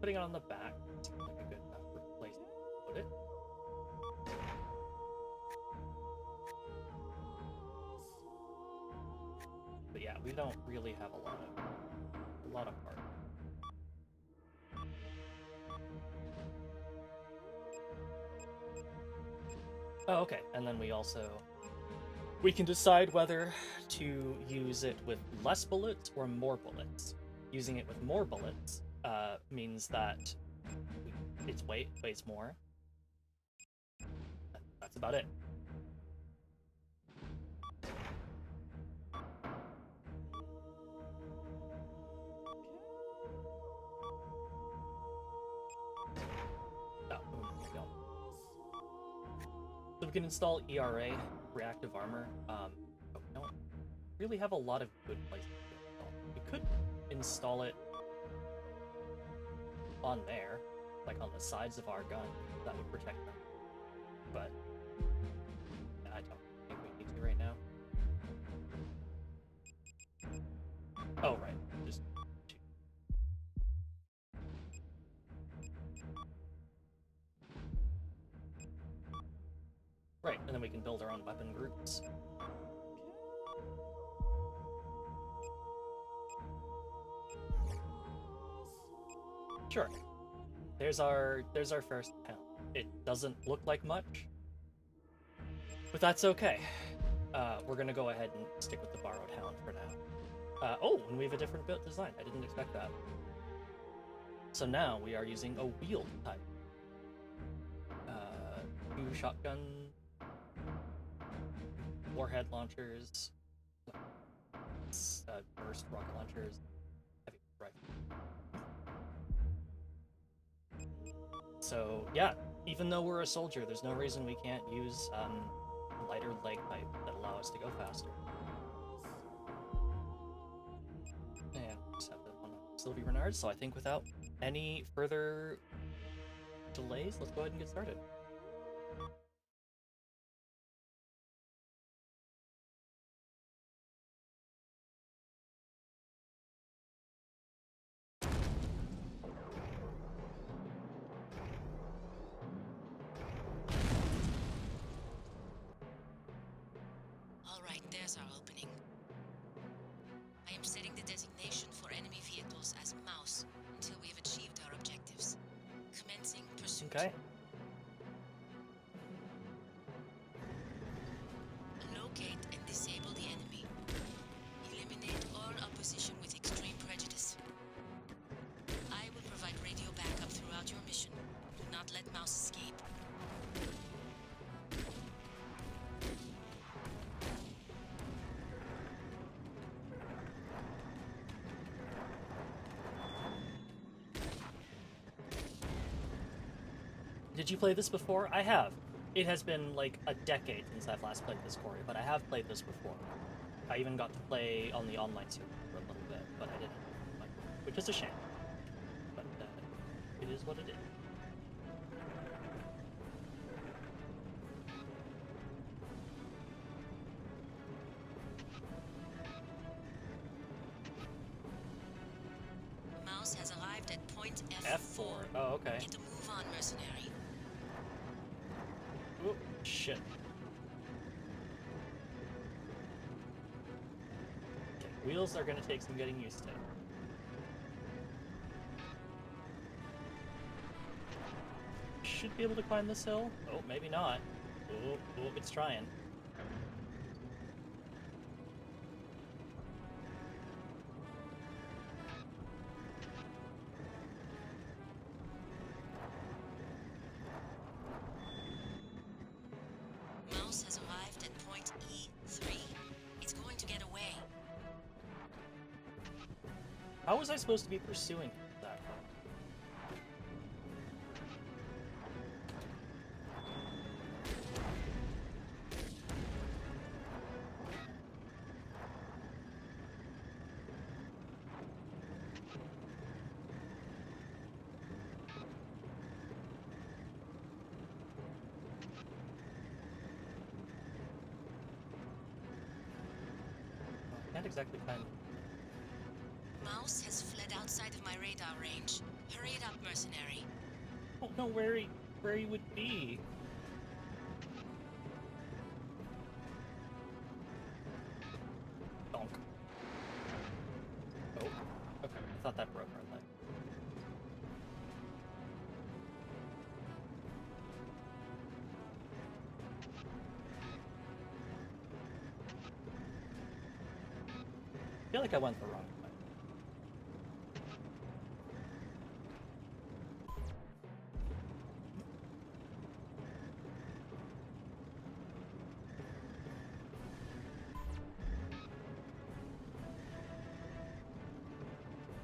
putting it on the back seems like a good enough place to put it. But yeah, we don't really have a lot of parts. Oh, okay, and then we can decide whether to use it with less bullets or more bullets. Using it with more bullets means that its weighs more. That's about it. So we can install ERA, reactive armor, but we don't really have a lot of good places to install it. We could install it on there, like on the sides of our gun. That would protect them. But I don't think we need to right now. Oh, right. Just two. Right, and then we can build our own weapon groups. Sure. There's our first hound. It doesn't look like much, but that's okay. We're gonna go ahead and stick with the borrowed hound for now. Oh, and we have a different build design. I didn't expect that. So now we are using a wheeled type. 2 shotgun warhead launchers, burst rocket launchers, heavy rifle. So yeah, even though we're a soldier, there's no reason we can't use lighter leg type that allow us to go faster. And just have the one Sylvie Renard. So I think without any further delays, let's go ahead and get started. Alright, there's our opening. I am setting the designation for enemy vehicles as Mouse until we have achieved our objectives. Commencing pursuit. Okay. Locate and disable the enemy. Eliminate all opposition with extreme prejudice. I will provide radio backup throughout your mission. Do not let Mouse escape. Did you play this before? I have. It has been like a decade since I've last played this story, but I have played this before. I even got to play on the online server for a little bit, but I didn't, which is a shame. But it is what it is. Mouse has arrived at point F4. F4. Oh, okay. Get a move on, mercenary. Oh, shit. Okay, wheels are gonna take some getting used to. Should be able to climb this hill. Oh, maybe not. Oh, it's trying. Mouse has arrived at point E3. It's going to get away. How was I supposed to be pursuing that? Can't exactly find. Mouse has fled outside of my radar range. Hurry it up, mercenary. I don't know where he would be. Donk. Oh, okay. I thought that broke our leg. I feel like I went the wrong way.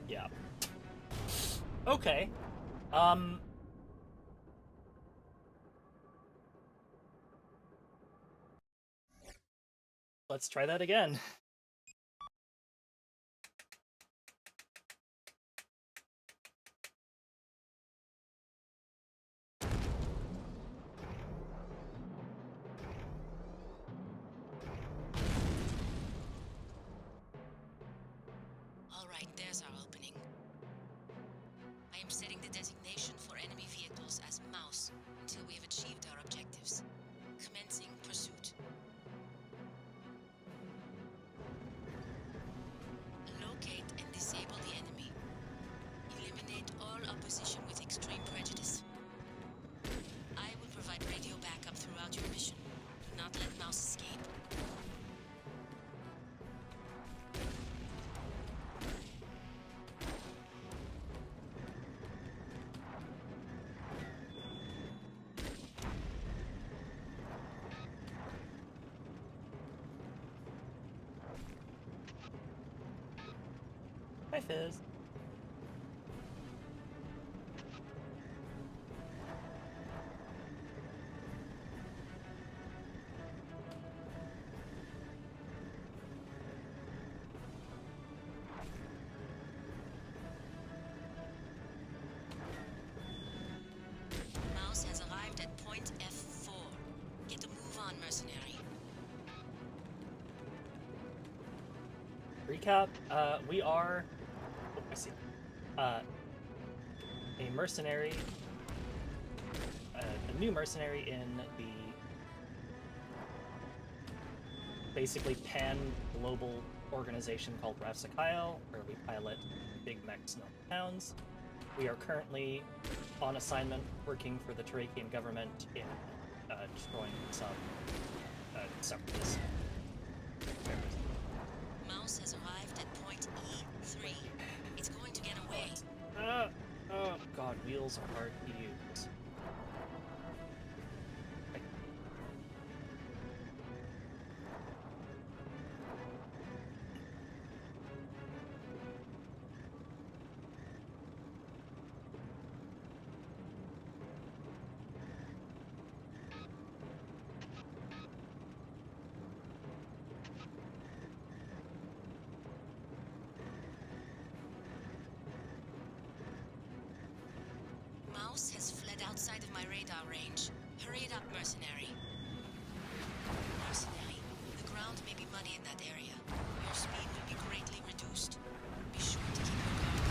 Yeah. Okay. Let's try that again. All right, there's our opening. I am setting the designation for enemy vehicles as Mouse until we have achieved our objectives. Commencing pursuit. Locate and disable the enemy. Eliminate all opposition with extreme prejudice. I will provide radio backup throughout your mission. Do not let Mouse escape. Hi, Fizz. Mouse has arrived at point F4. Get a move on, mercenary. Recap, we are... Oh, I see. A mercenary... a new mercenary in the... basically pan-global organization called Ravsakail, where we pilot big mechs known as Hounds. We are currently on assignment working for the Tarakian government in destroying some separatists. Mouse has arrived at point E3. It's going to get away. Oh god, wheels are hard to use. Mouse has fled outside of my radar range. Hurry it up, mercenary. Mercenary, the ground may be muddy in that area. Your speed will be greatly reduced. Be sure to keep your guard up.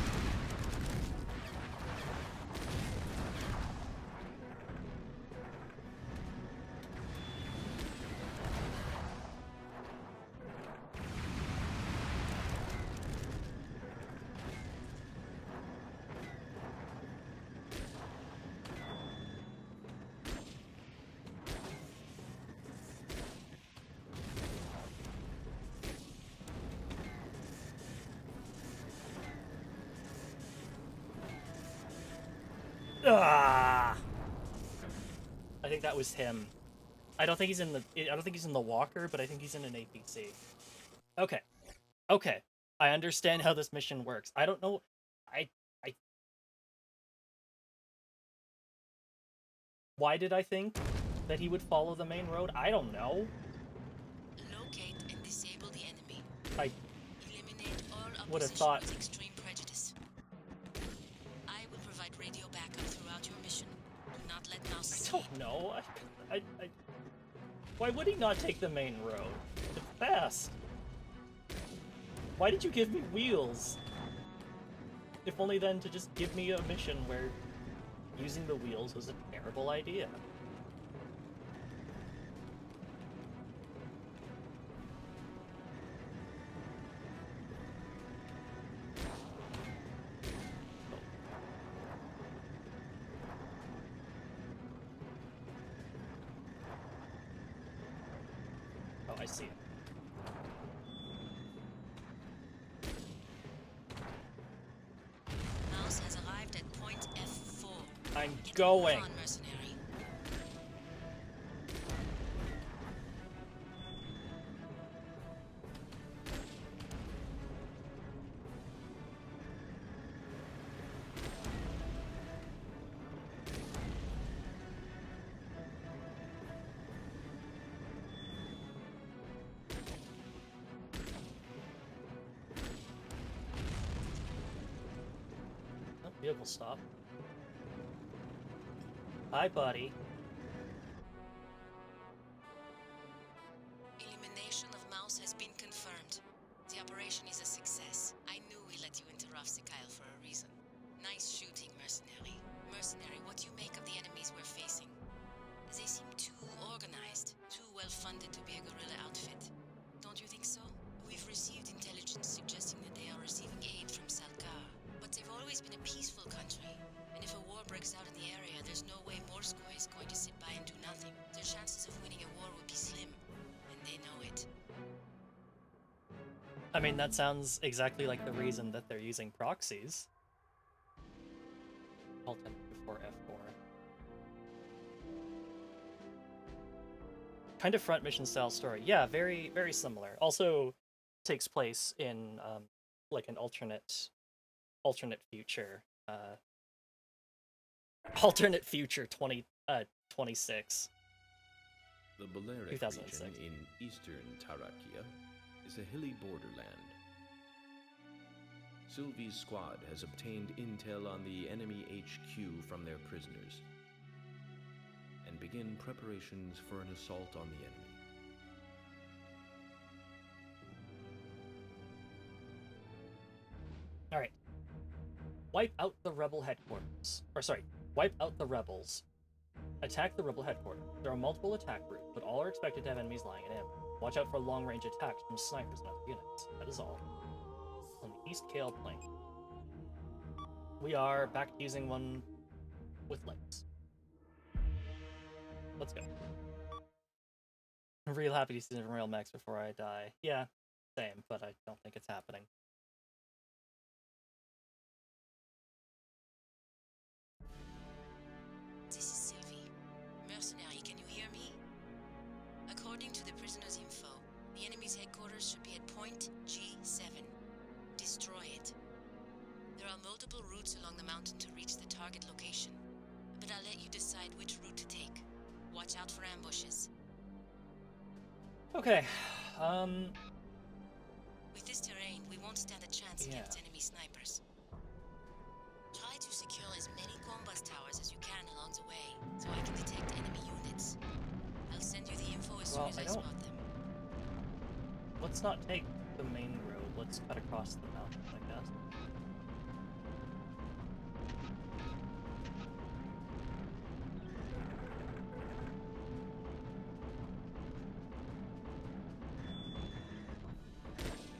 Ah! I think that was him. I don't think he's in the walker, but I think he's in an APC. Okay. Okay. I understand how this mission works. I don't know. Why did I think that he would follow the main road? I don't know. Locate and disable the enemy. I Eliminate all would have opposition thought. with extreme prejudice. I will provide radio backup throughout your mission. Do not let Mouse I see. don't know. Why would he not take the main road? It's fast. Why did you give me wheels? If only then to just give me a mission where using the wheels was a terrible idea. Oh, I see it. Mouse has arrived at point F4. I'm Get going. on, mercenary. Oh, vehicle stop. Hi, buddy. Elimination of Mouse has been confirmed. The operation is a success. I knew we let you into Ravsikyle for a reason. Nice shooting, mercenary. Mercenary, what do you make of the enemies we're facing? They seem too organized, too well-funded to be a guerrilla outfit. Don't you think so? We've received intelligence suggesting that they are receiving aid from Salkar, but they've always been a peaceful country. And if a war breaks out in the area, there's no way Morskoy is going to sit by and do nothing. Their chances of winning a war would be slim, and they know it. I mean, that sounds exactly like the reason that they're using proxies. Alt before F4. Kind of front mission style story. Yeah, very, very similar. Also takes place in like an alternate future. Alternate future 26. The Balearic 2006. region in eastern Tarakia is a hilly borderland. Sylvie's squad has obtained intel on the enemy HQ from their prisoners and begin preparations for an assault on the enemy. Alright. Wipe out the rebel headquarters. Or sorry, wipe out the rebels. Attack the rebel headquarters. There are multiple attack routes, but all are expected to have enemies lying in ambush. Watch out for long-range attacks from snipers and other units. That is all. On the East Kale Plain. We are back to using one with legs. Let's go. I'm real happy to see some real mechs before I die. Yeah, same, but I don't think it's happening. This is Sylvie. Mercenary, can you hear me? According to the prisoner's info, the enemy's headquarters should be at point G7. Destroy it. There are multiple routes along the mountain to reach the target location, but I'll let you decide which route to take. Watch out for ambushes. Okay, With this terrain, we won't stand a chance Yeah. against enemy snipers. Try to secure as many combust towers as you can along the way, so I can detect enemy units. I'll send you the info as soon as I spot them. Let's not take the main road. Let's cut across the mountain, I guess.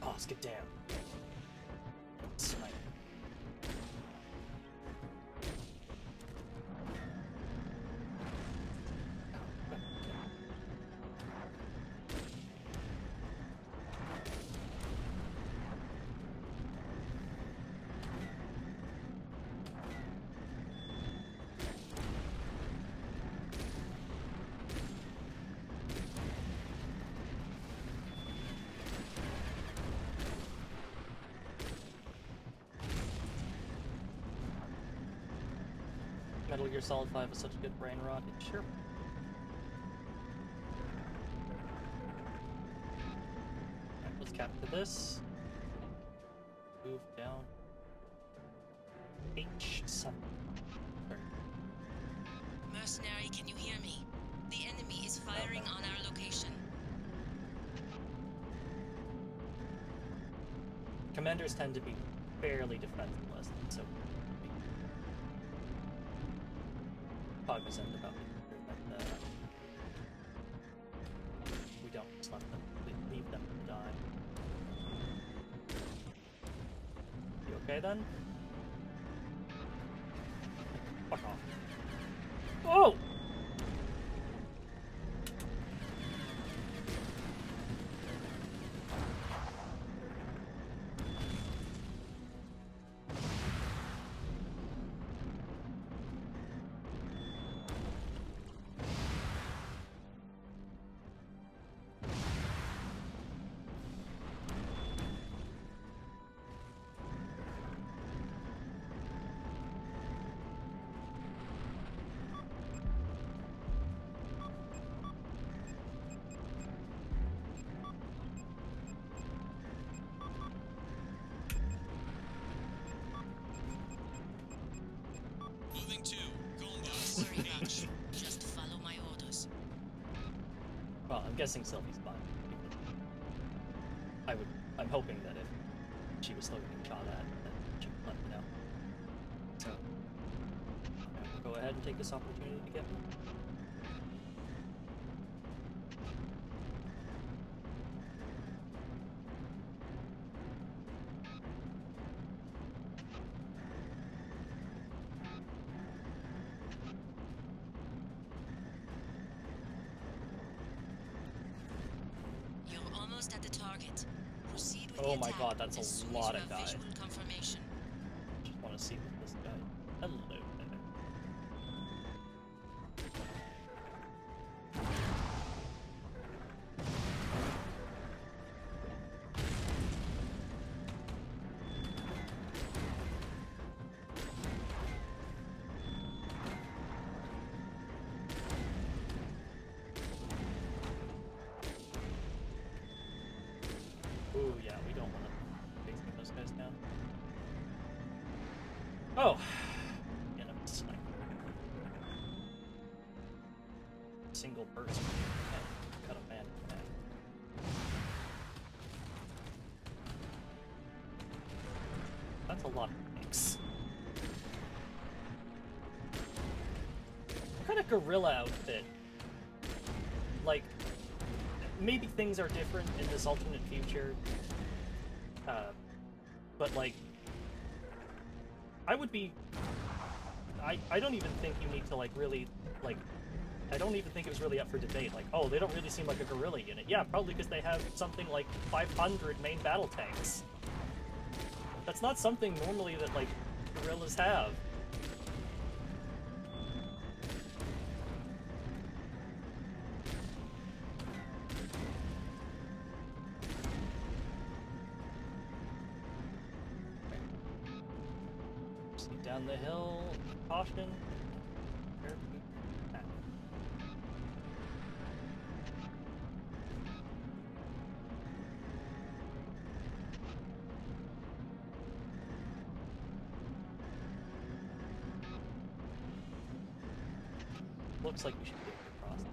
Oh, let's get down. Snipe. Metal Gear Solid 5 is such a good brain rot. Sure. Right, let's capture this. Move down. H7. Sorry. Mercenary, can you hear me? The enemy is firing on our location. Commanders tend to be fairly defenseless, so cognizant about making sure that we don't just let them leave them to die. You okay then? Fuck off. Whoa! Moving to combust. Worry not. Just follow my orders. Well, I'm guessing Sylvie's fine. I'm hoping that if she was still getting shot at, that she would let me know. So, I will go ahead and take this opportunity to get me. You're almost at the target. Proceed with Oh the my attack god, that's as a soon lot as of you have guys. visual confirmation. Just want to see what this guy. Hello there. Ooh, yeah, we don't want to facing those guys down. Oh! And I'm sniping. Single person. Cut a man in half. That's a lot of things. What kind of gorilla outfit? Like, maybe things are different in this alternate future, but like, I would be, I don't even think you need to like really, like, I don't even think it was really up for debate, like, oh, they don't really seem like a guerrilla unit. Yeah, probably because they have something like 500 main battle tanks. That's not something normally that, like, guerrillas have. Proceed down the hill, caution. looks like we should be able to cross it.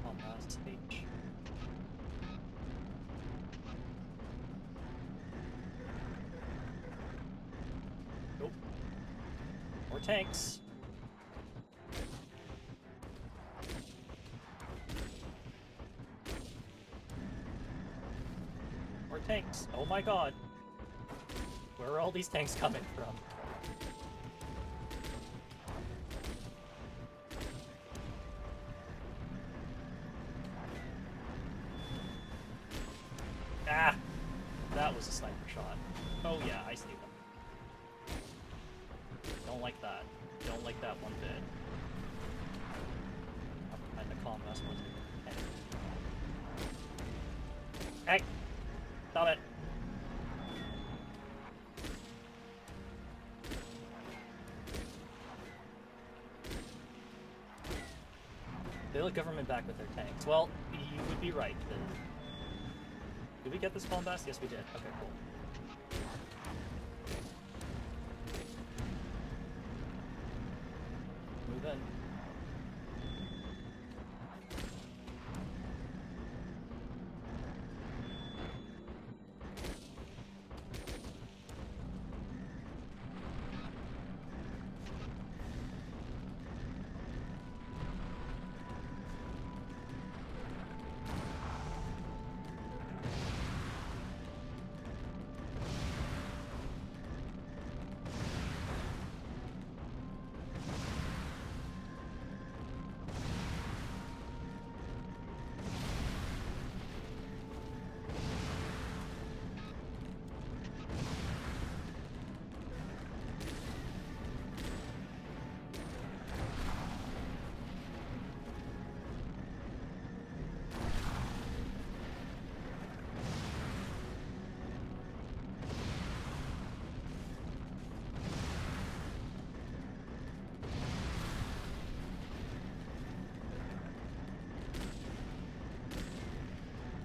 Compass H. Nope. More tanks. More tanks. Oh my god. Where are all these tanks coming from? Ah! That was a sniper shot. Oh yeah, I see them. Don't like that. Don't like that one bit. I'm behind the compass. Hey! Stop it! They let government back with their tanks. Well, you would be right. Did we get this bombast? Yes, we did. Okay, cool. Move in.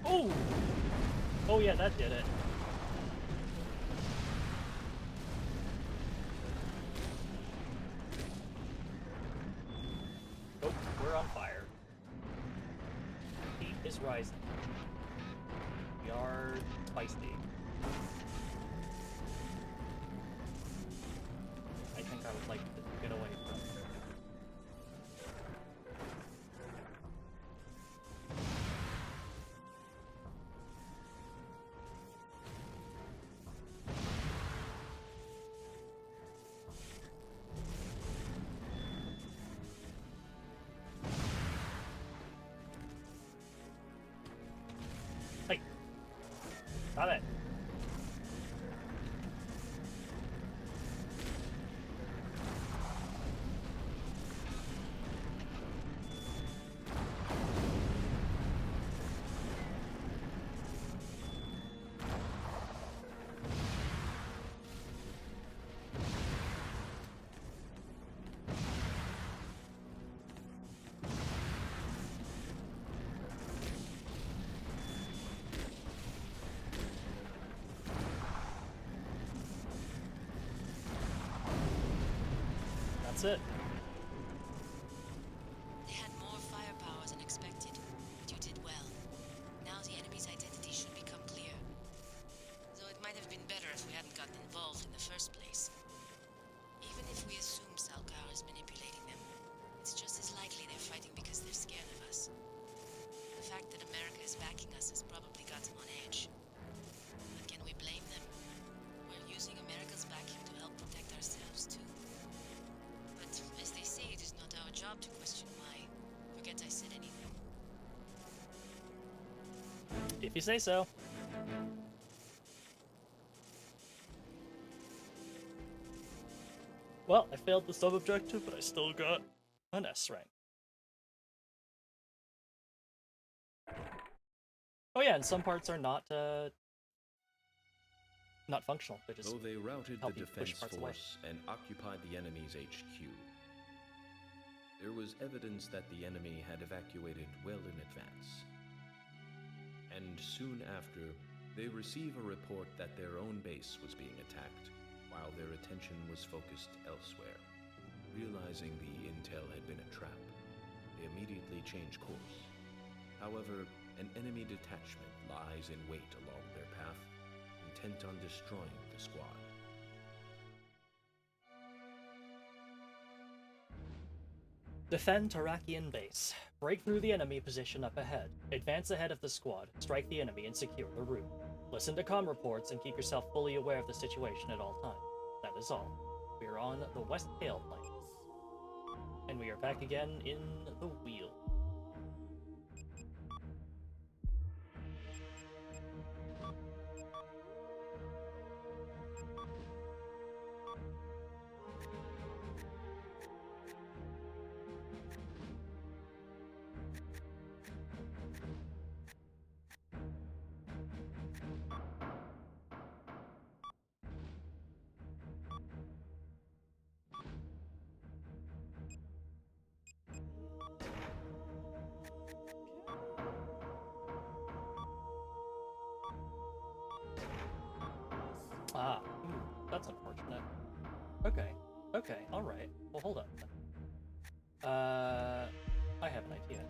Oh! Oh yeah, that did it. Oh, we're on fire. Heat is rising. We are spicy. I think I would like to get away from Stop it. That's it. They had more firepower than expected, but you did well. Now the enemy's identity should become clear. Though it might have been better if we hadn't gotten involved in the first place. Even if we assume Salkar is manipulating them, it's just as likely they're fighting because they're scared of us. The fact that America is backing us has probably got them on edge. But can we blame them? We're using America's backing to help protect ourselves too. But as they say, it is not our job to question why. Forget I said anything. If you say so. Well, I failed the sub-objective, but I still got an S rank. Oh yeah, and some parts are not functional. They're just Though they routed the help you push defense parts away. force and occupied the enemy's HQ, there was evidence that the enemy had evacuated well in advance. And soon after, they receive a report that their own base was being attacked, while their attention was focused elsewhere. Realizing the intel had been a trap, they immediately changed course. However, an enemy detachment lies in wait along their path, intent on destroying the squad. Defend Tarakian base. Break through the enemy position up ahead. Advance ahead of the squad. Strike the enemy and secure the route. Listen to comm reports and keep yourself fully aware of the situation at all times. That is all. We are on the West Tail Plains. And we are back again in the wheel. Ah, that's unfortunate. Okay, alright. Well, hold up then. I have an idea.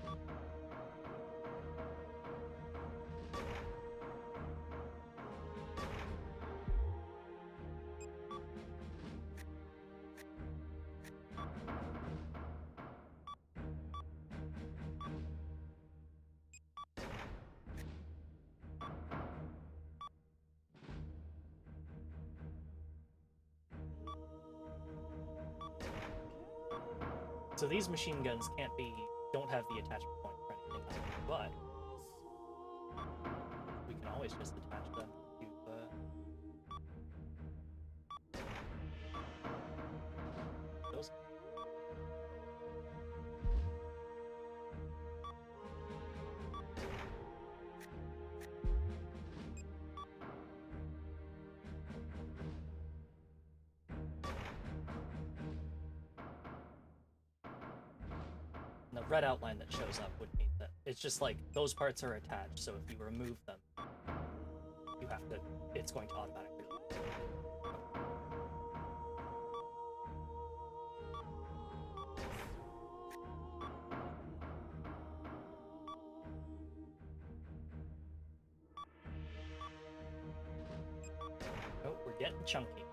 So these machine guns don't have the attachment point for anything else, but we can always just attach them to those. And the red outline that shows up would mean that it's just like those parts are attached, so if you remove them, it's going to automatically. Oh, we're getting chunky.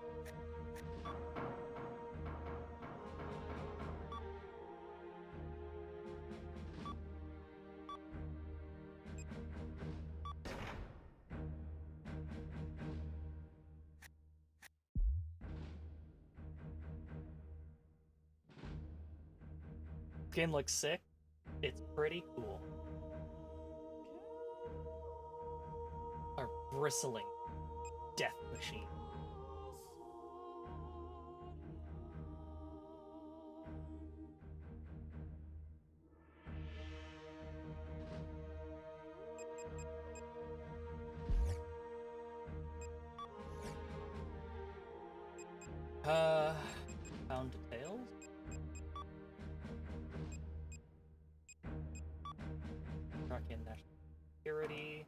Game looks sick. It's pretty cool. Our bristling death machine. Found details. Rockin' National Security.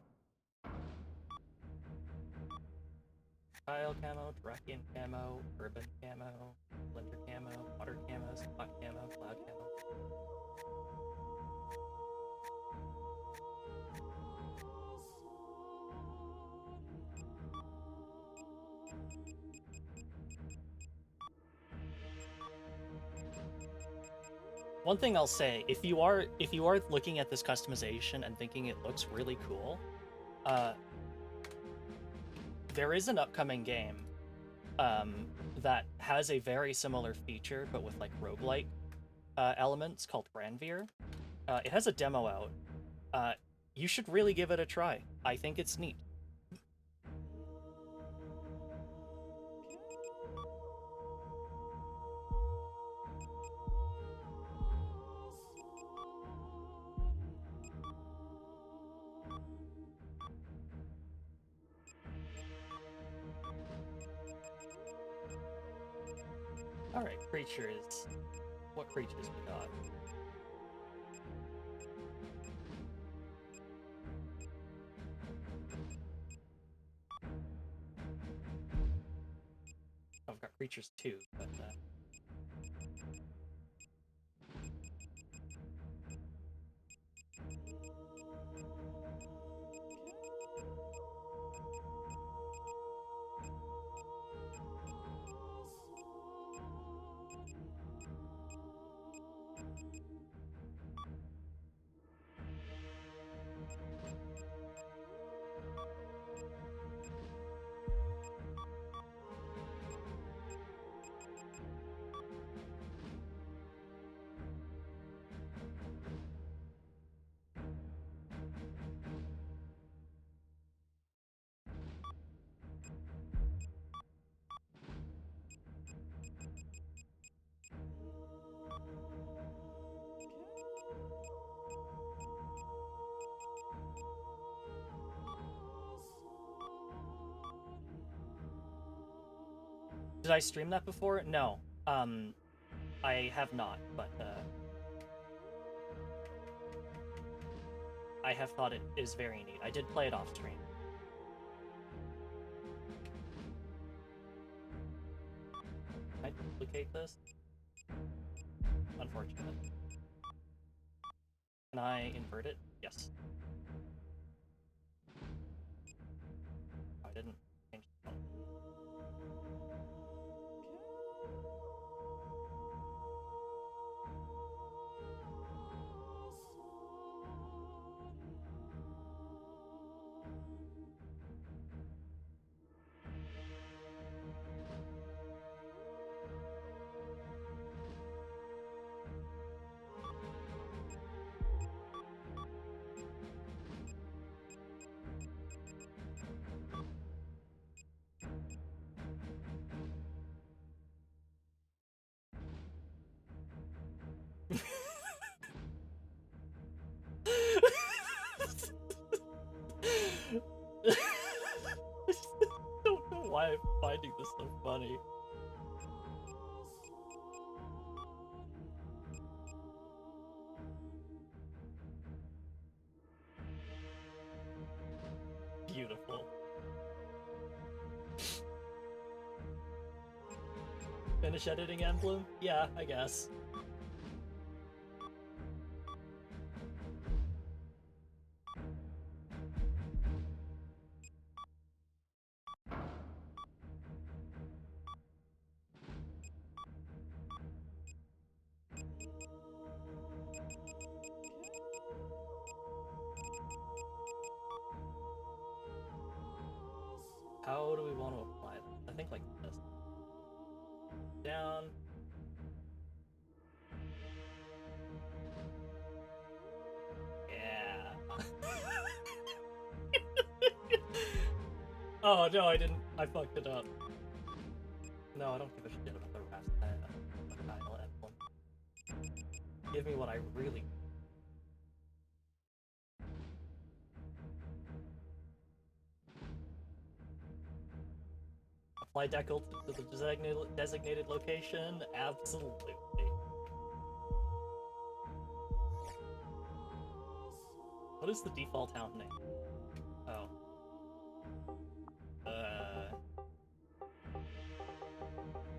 Tile camo, Drakian camo, urban camo, splinter camo, water camo, spot camo, cloud camo. One thing I'll say, if you are looking at this customization and thinking it looks really cool, there is an upcoming game that has a very similar feature, but with like roguelike elements called Granvir. It has a demo out. You should really give it a try. I think it's neat. Alright, creatures. What creatures we got? Oh, I've got creatures too, but Did I stream that before? No. I have not, but I have thought it is very neat. I did play it off stream. Can I duplicate this? Unfortunate. Can I invert it? Yes. I didn't change the font. I don't know why I'm finding this so funny. Beautiful. Finish editing Emblem? Yeah, I guess. How do we want to apply this? I think like this. Down. Yeah. Oh no, I didn't. I fucked it up. No, I don't give a shit about the rest of the title emblem. Give me what I really. Apply decal to the designated location? Absolutely. What is the default hound name? Oh.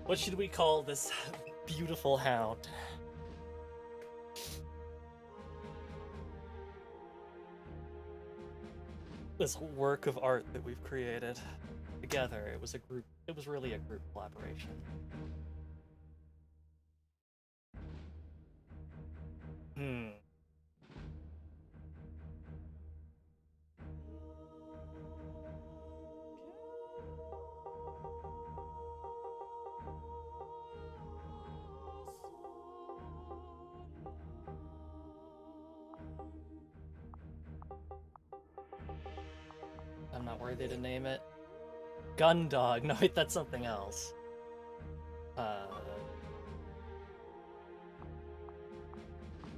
What should we call this beautiful hound? This work of art that we've created together. It was a group. It was really a group collaboration. I'm not worthy to name it. Gundog. No, wait, that's something else.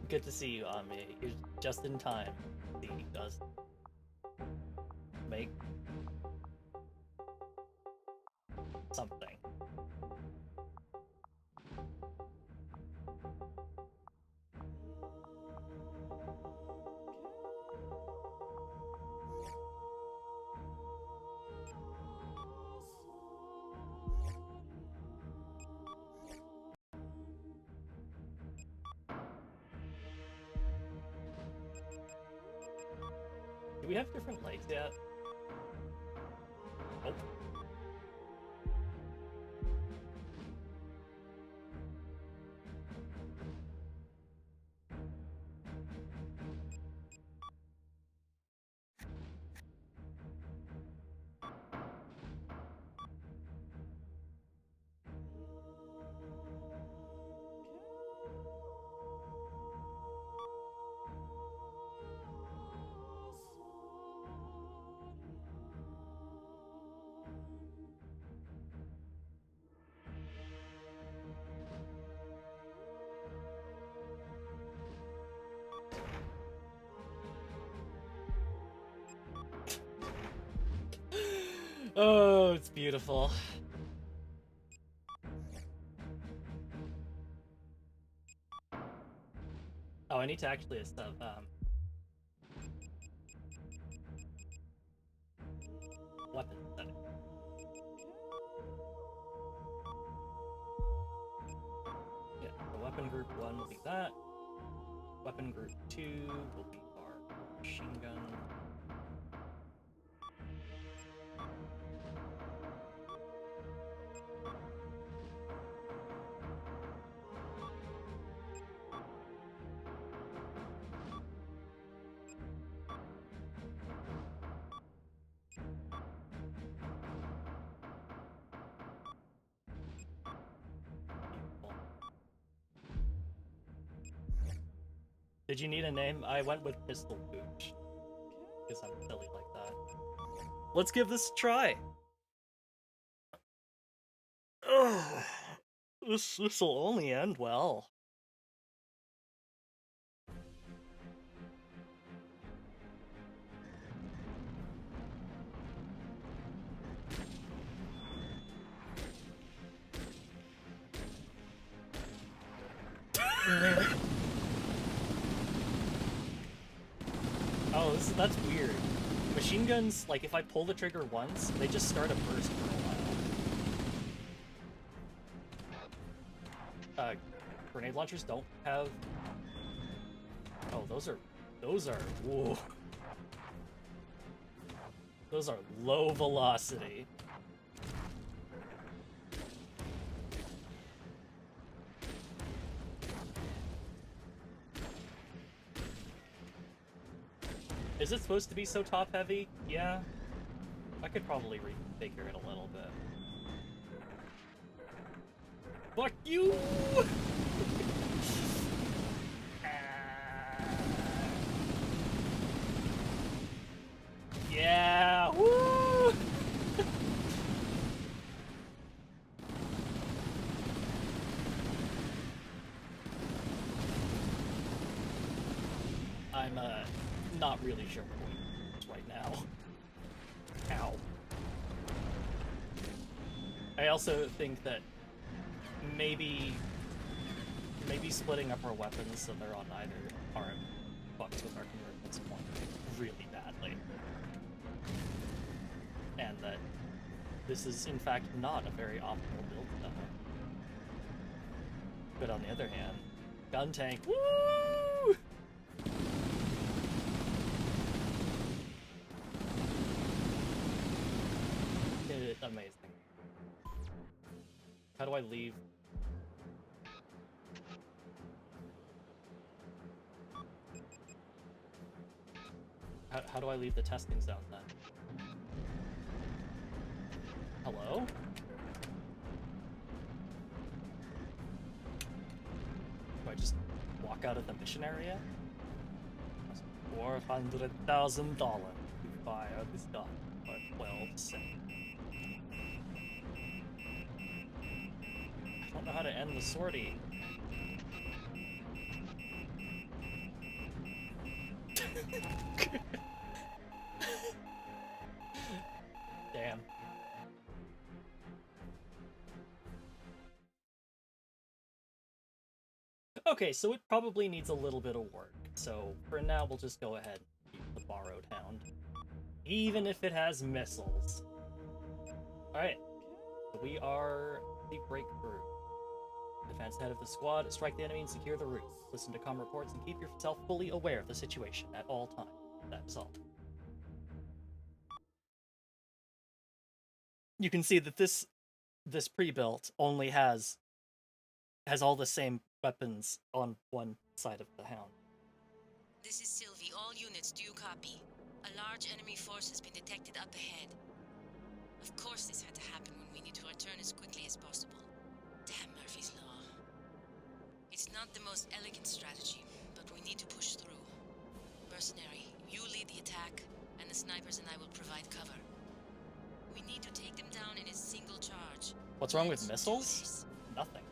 Good to see you, Ami. You're just in time. He does make something. Do we have different legs yet? Nope. Oh, it's beautiful. Oh, I need to actually weapon setting. Yeah, the weapon group 1 will be that. Weapon group 2 will be our machine gun. Did you need a name? I went with Pistol Pooch. Because I'm silly like that. Let's give this a try! Ugh. This'll only end well. Oh, that's weird. Machine guns, like, if I pull the trigger once, they just start a burst for a while. Grenade launchers don't have... Oh, those are... Whoa. Those are low velocity. Is it supposed to be so top-heavy? Yeah. I could probably reconfigure it a little bit. Fuck you! Yeah! Woo! I'm, not really sure right now. Ow. I also think that maybe splitting up our weapons so they're on either aren't fucks with our convergence point really badly. And that this is in fact not a very optimal build setup. But on the other hand, gun tank, woo! Amazing. How do I leave? How do I leave the testing zone then? Hello? Do I just walk out of the mission area? $400,000 to fire this gun for 12 seconds. I don't know how to end the sortie. Damn. Okay, so it probably needs a little bit of work. So for now, we'll just go ahead and use the borrowed hound. Even if it has missiles. Alright. We are the breakthrough. Advance ahead of the squad, strike the enemy and secure the route. Listen to comm reports and keep yourself fully aware of the situation at all times. That is all. You can see that this pre-built only has all the same weapons on one side of the hound. This is Sylvie. All units, do you copy? A large enemy force has been detected up ahead. Of course this had to happen when we need to return as quickly as possible. Damn Murphy's Law. It's not the most elegant strategy, but we need to push through. Mercenary, you lead the attack, and the snipers and I will provide cover. We need to take them down in a single charge. What's wrong with Let's missiles? Nothing.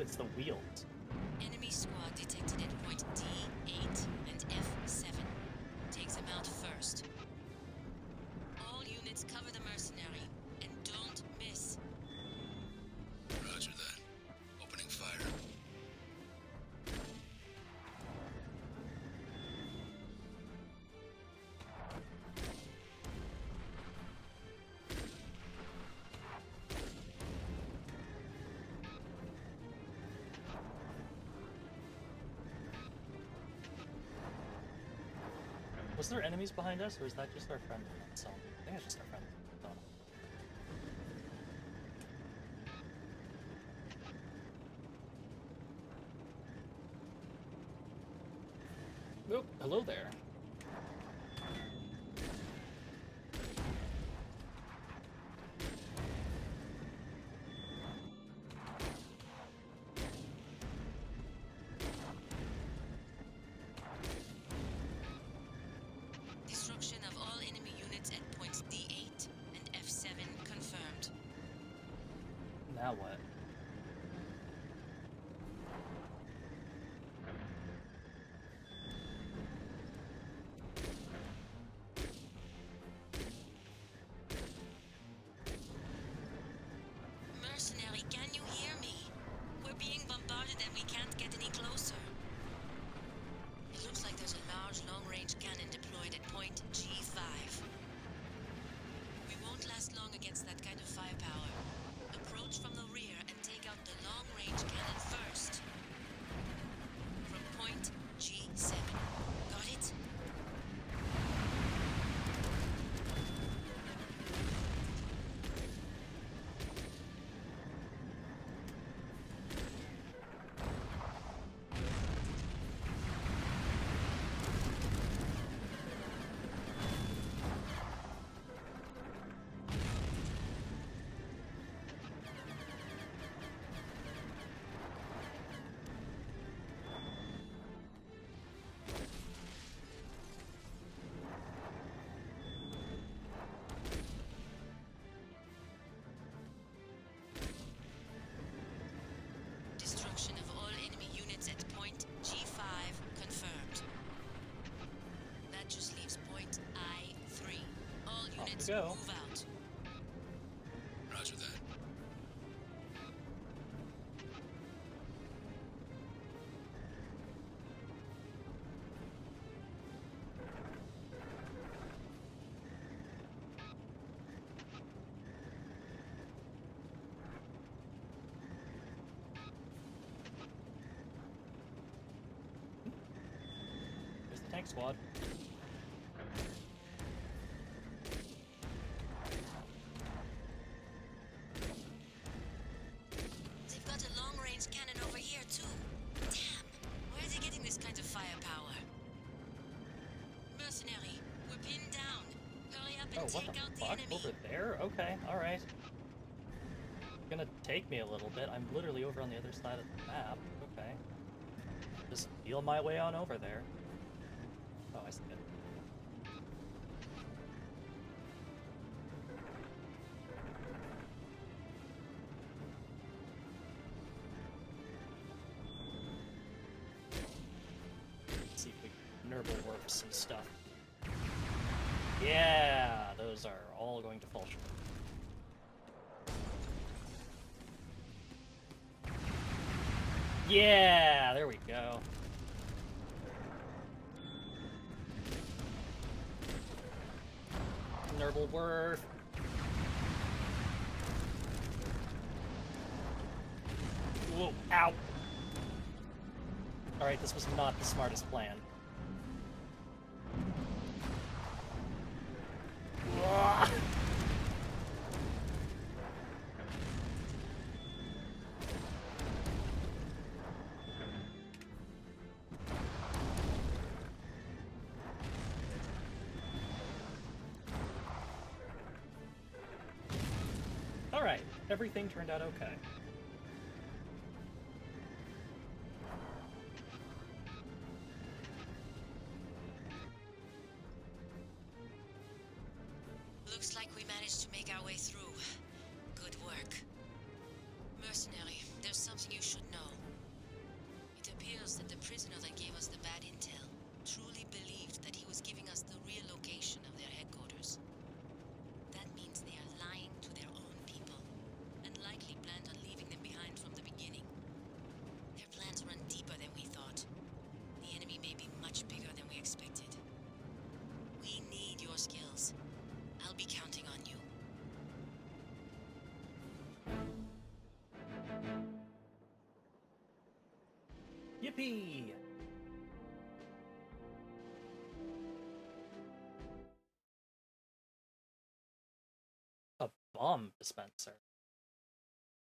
It's the wheels. Enemy squad detected at point D8 and F7. Take them out first. All units cover the mercenary, and don't miss. Roger that. Opening fire. Was there enemies behind us, or is that just our friend? So I think it's just our friend. Oh, hello there. Destruction of all enemy units at points D8 and F7 confirmed. Now what? Mercenary, can you hear me? We're being bombarded and we can't get any closer. It looks like there's a large long-range cannon deployed at point G5. We won't last long against that kind of firepower. Approach from the rear and take out the long-range cannon first. From point G7. Got it? Destruction of all enemy units at point G5 confirmed. That just leaves point I3. All units go. move out. Roger that. There's the tank squad. They've got a long-range cannon over here, too. Damn! Where are they getting this kind of firepower? Mercenary, we're pinned down. Hurry up Oh, and what take the out the fuck? enemy. Over there? Okay, alright. Gonna take me a little bit. I'm literally over on the other side of the map. Okay. Just feel my way on over there. Oh, I see it. Let's see if we can nurble warp some stuff. Yeah, those are all going to fall short. Yeah, there we go. Nurble worth. Whoa, ow. Alright, this was not the smartest plan. Ah. Alright, everything turned out okay. Looks like we managed to make our way through. Good work. Mercenary, there's something you should know. It appears that the prisoner that gave us the bad intel truly believed that he was giving us the real location of their headquarters. That means they are lying to their own people, and likely planned on leaving them behind from the beginning. Their plans run deeper than we thought. The enemy may be much bigger than we expected. We need your skills. I'll be counting on you. Yippee! bomb dispenser.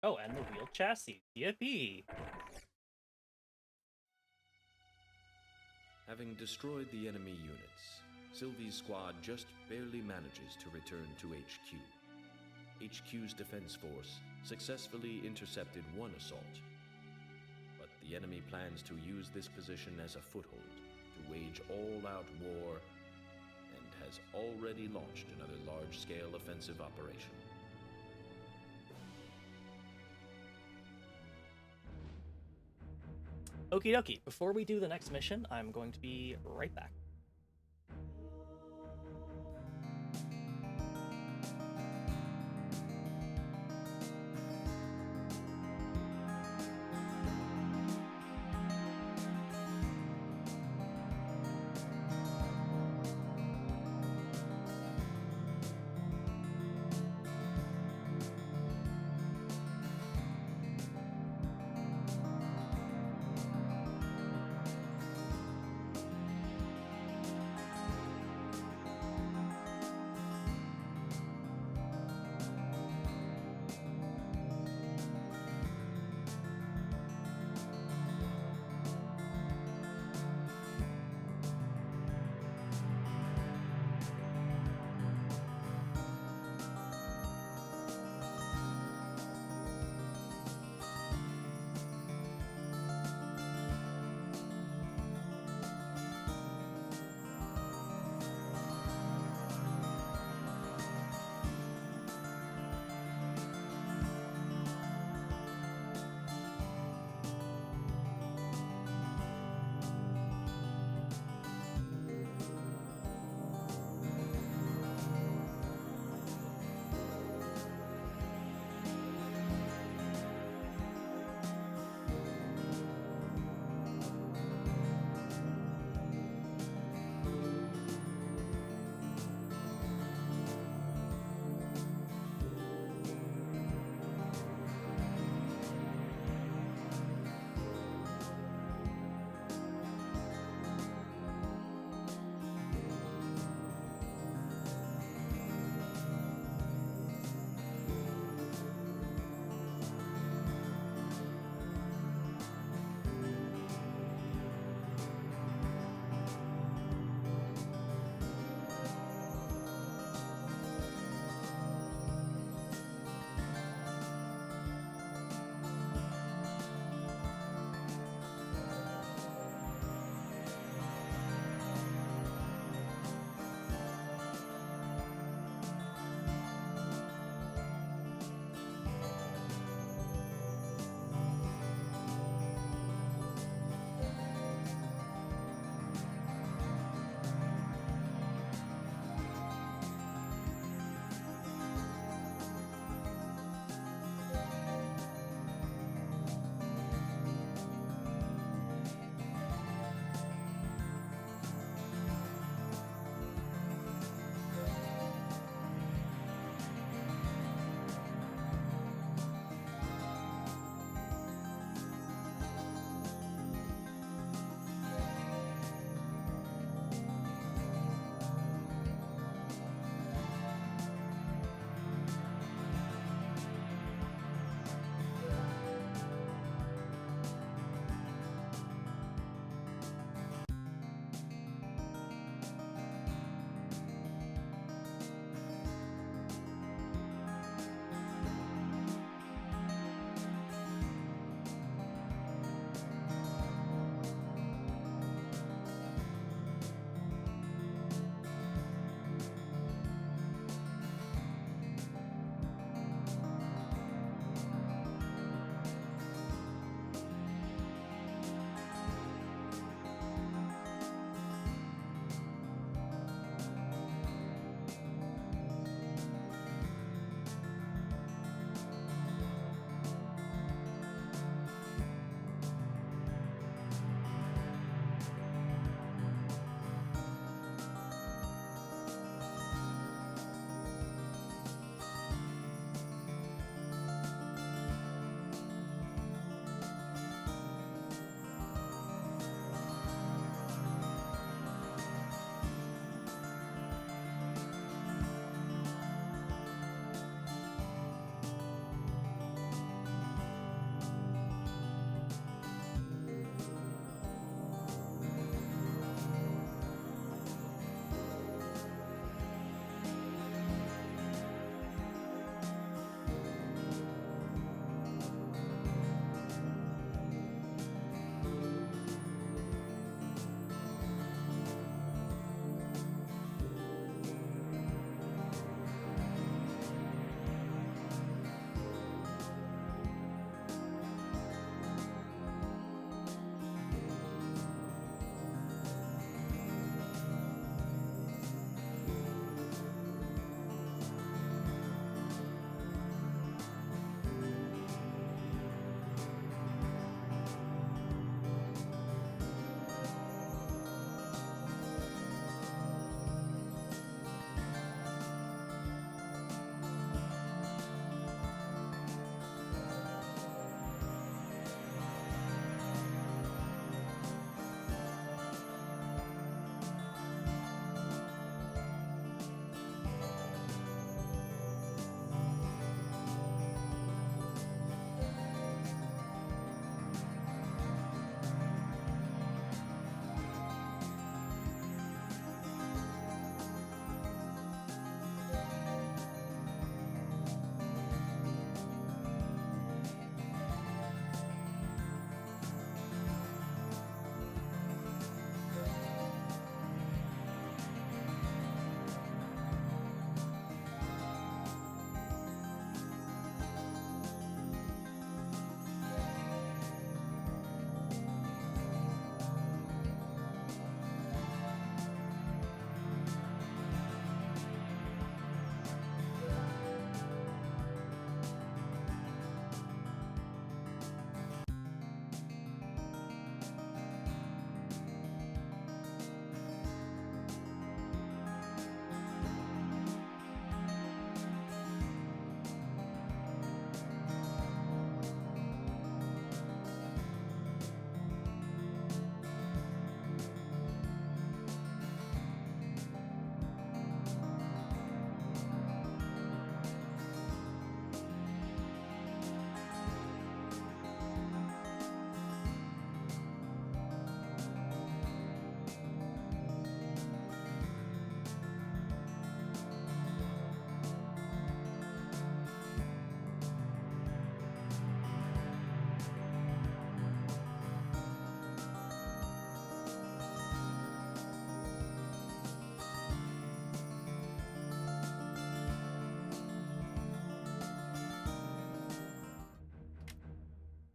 Oh, and the wheel chassis. Yippee! Having destroyed the enemy units, Sylvie's squad just barely manages to return to HQ. HQ's defense force successfully intercepted one assault, but the enemy plans to use this position as a foothold to wage all-out war and has already launched another large-scale offensive operation. Okie dokie, before we do the next mission, I'm going to be right back.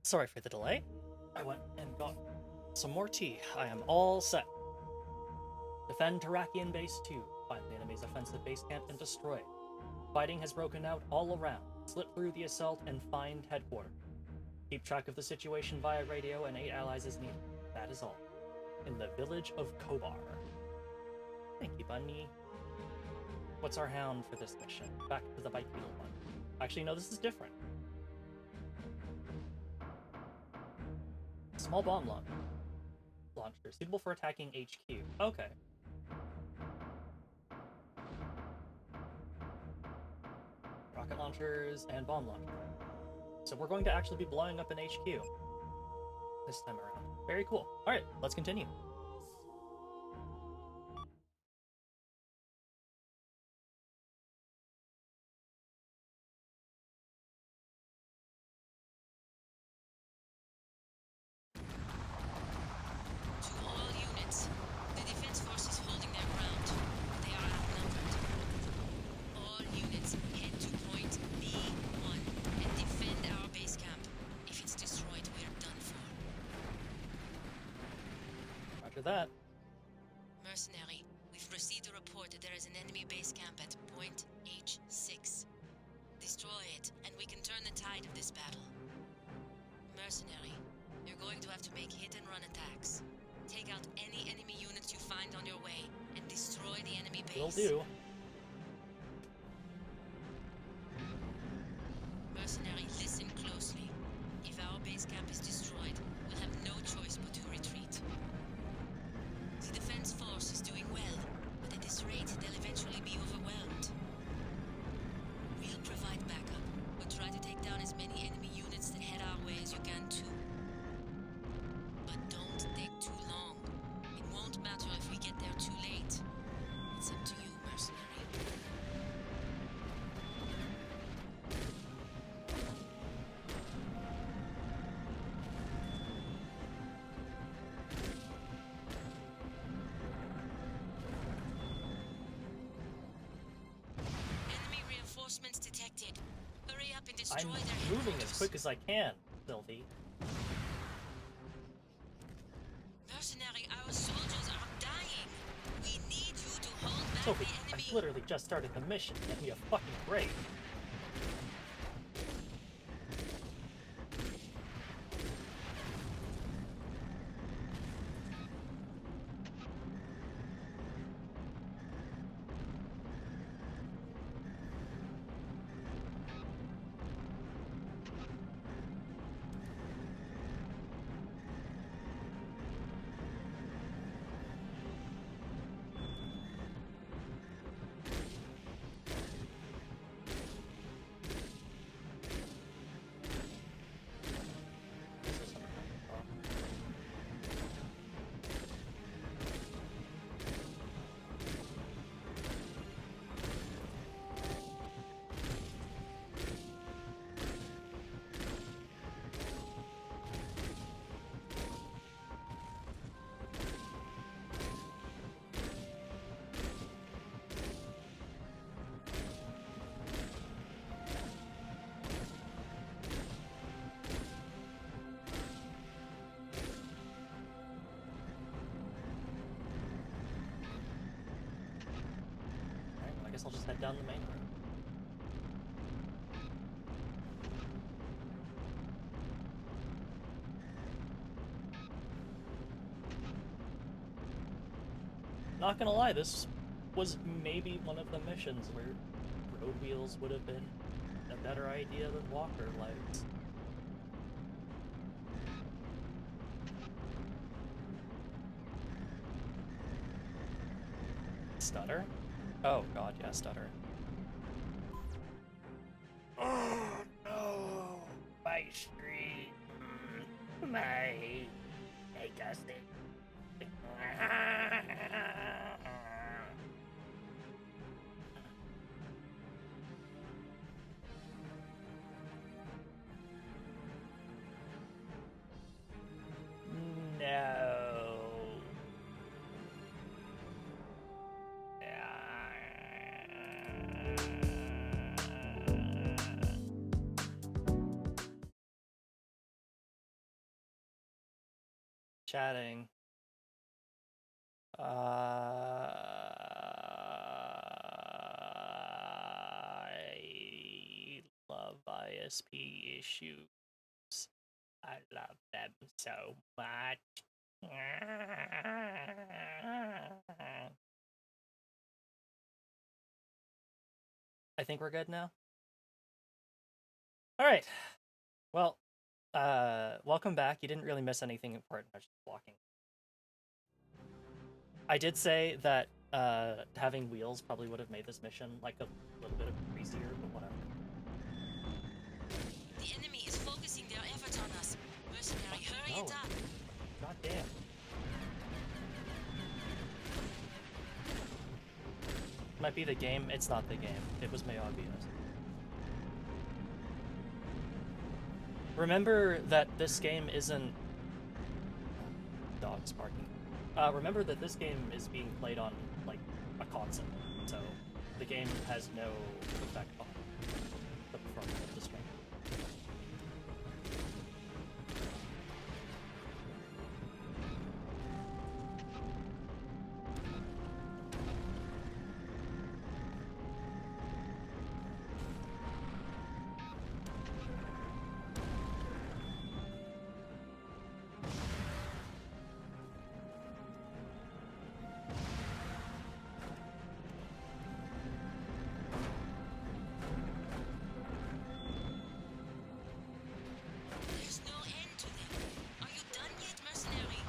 Sorry for the delay. I went and got some more tea. I am all set. Defend Terrakian Base 2. Find the enemy's offensive base camp and destroy it. Fighting has broken out all around. Slip through the assault and find headquarters. Keep track of the situation via radio and 8 allies as needed. That is all. In the village of Kobar. Thank you, Bunny. What's our hound for this mission? Back to the bipedal one. Actually, no, this is different. Small bomb launcher. Suitable for attacking HQ. Okay. Rocket launchers and bomb launchers. So we're going to actually be blowing up an HQ this time around. Very cool. Alright, let's continue. To all units, the defense force is holding their ground. They are outnumbered. All units head to point B1 and defend our base camp. If it's destroyed, we're done for. Roger that. Mercenary, we've received a report that there is an enemy base camp at point H6. Destroy it, and we can turn the tide of this battle. Mercenary, you're going to have to make hit-and-run attacks. Take out any enemy units you find on your way, and destroy the enemy base. Will do. Mercenary, listen closely. If our base camp is destroyed, we'll have no choice but to retreat. The defense force is doing well, but at this rate, they'll eventually be overwhelmed. We'll provide backup, but try to take down as many enemy units that head our way as you can too. But don't take too long. It won't matter if we get there too late. It's up to you, mercenary. Enemy reinforcements detected. Hurry up and destroy I'm their moving headquarters. as quick as I can, Sylvie. Mercenary, our soldiers are dying. We need you to hold back Sylvie, the enemy. I've literally just started the mission. Give me a fucking break. Guess I'll just head down the main road. Not gonna lie, this was maybe one of the missions where road wheels would have been a better idea than walker lights. Stutter? Oh god, yeah, stutter. Oh no! My street! My... I guess it. Chatting. I love ISP issues. I love them so much. I think we're good now. All right. Well, welcome back. You didn't really miss anything important. I was just walking. I did say that having wheels probably would have made this mission like a little bit breezier, but whatever. The enemy is focusing their efforts on us. Mercenary, hurry No. it up. God damn. Might be the game. It's not the game. It was Miyagi. Remember that this game isn't... Dogs barking. Remember that this game is being played on, like, a console, so the game has no effect on the performance of the stream. There's no end to them. Are you done yet, mercenary?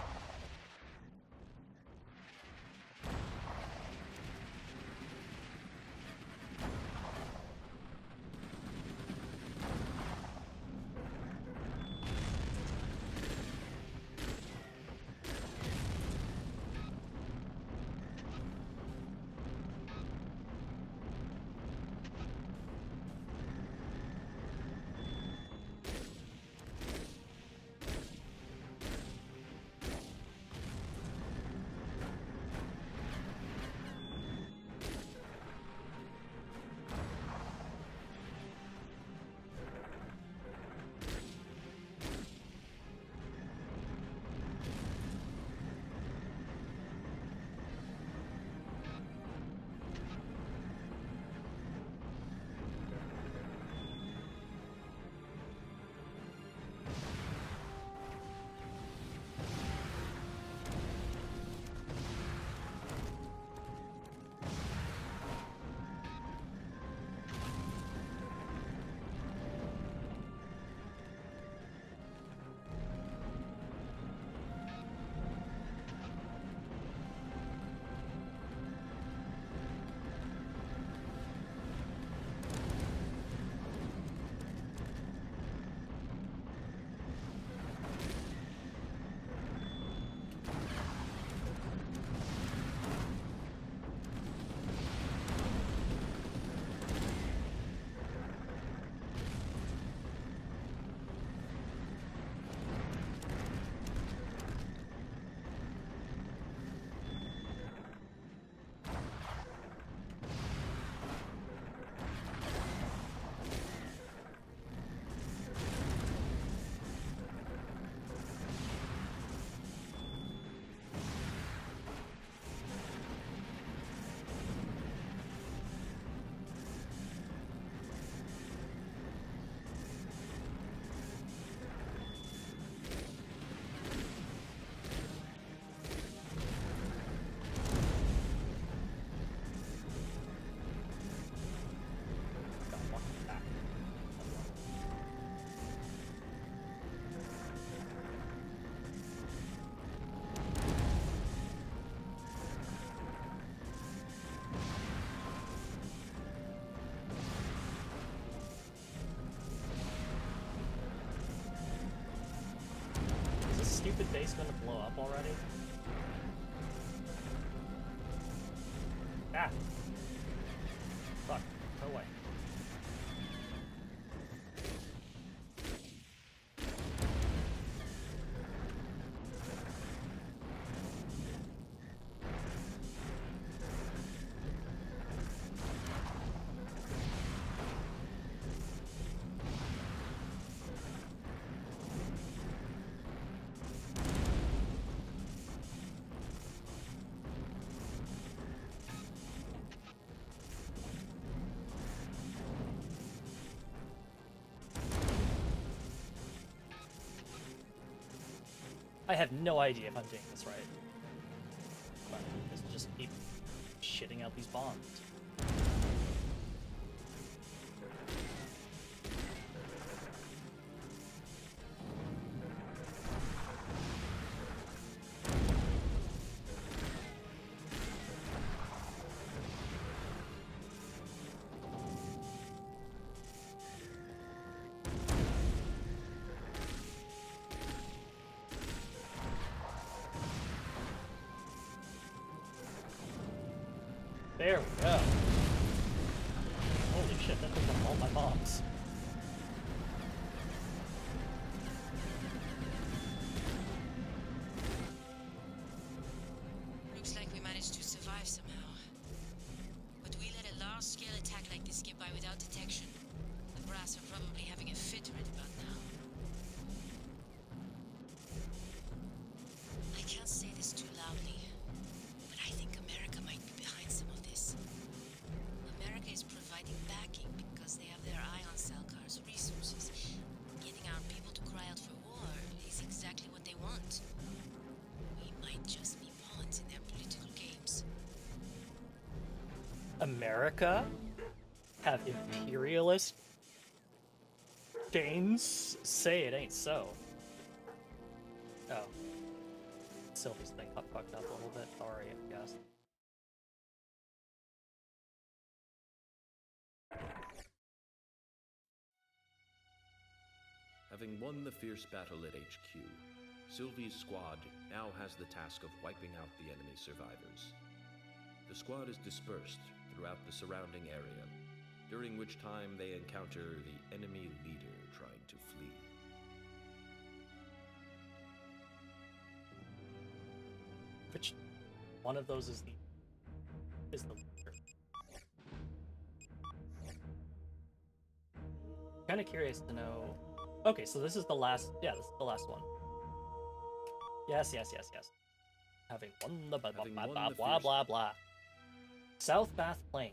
Stupid base gonna blow up already? Ah! Fuck. No way. I have no idea if I'm doing this right. But let's just keep shitting out these bombs. There we go. Holy shit, that took all my bombs. Looks like we managed to survive somehow. But we let a large-scale attack like this get by without detection. The brass are probably having a fit right about now. I can't say this too loudly, but I think America might be behind some of this. America is providing backing because they have their eye on Salkar's resources. Getting our people to cry out for war is exactly what they want. We might just be pawns in their political games. America have imperialist James say it ain't so. Oh. Sylvie's thing got fucked up a little bit. Sorry, I guess. Having won the fierce battle at HQ, Sylvie's squad now has the task of wiping out the enemy survivors. The squad is dispersed throughout the surrounding area, during which time they encounter the enemy leader trying to flee. Which one of those is the leader? Kind of curious to know. Okay, so this is the last. Yeah, this is the last one. Yes. Having won the blah blah blah. South Bath Plain.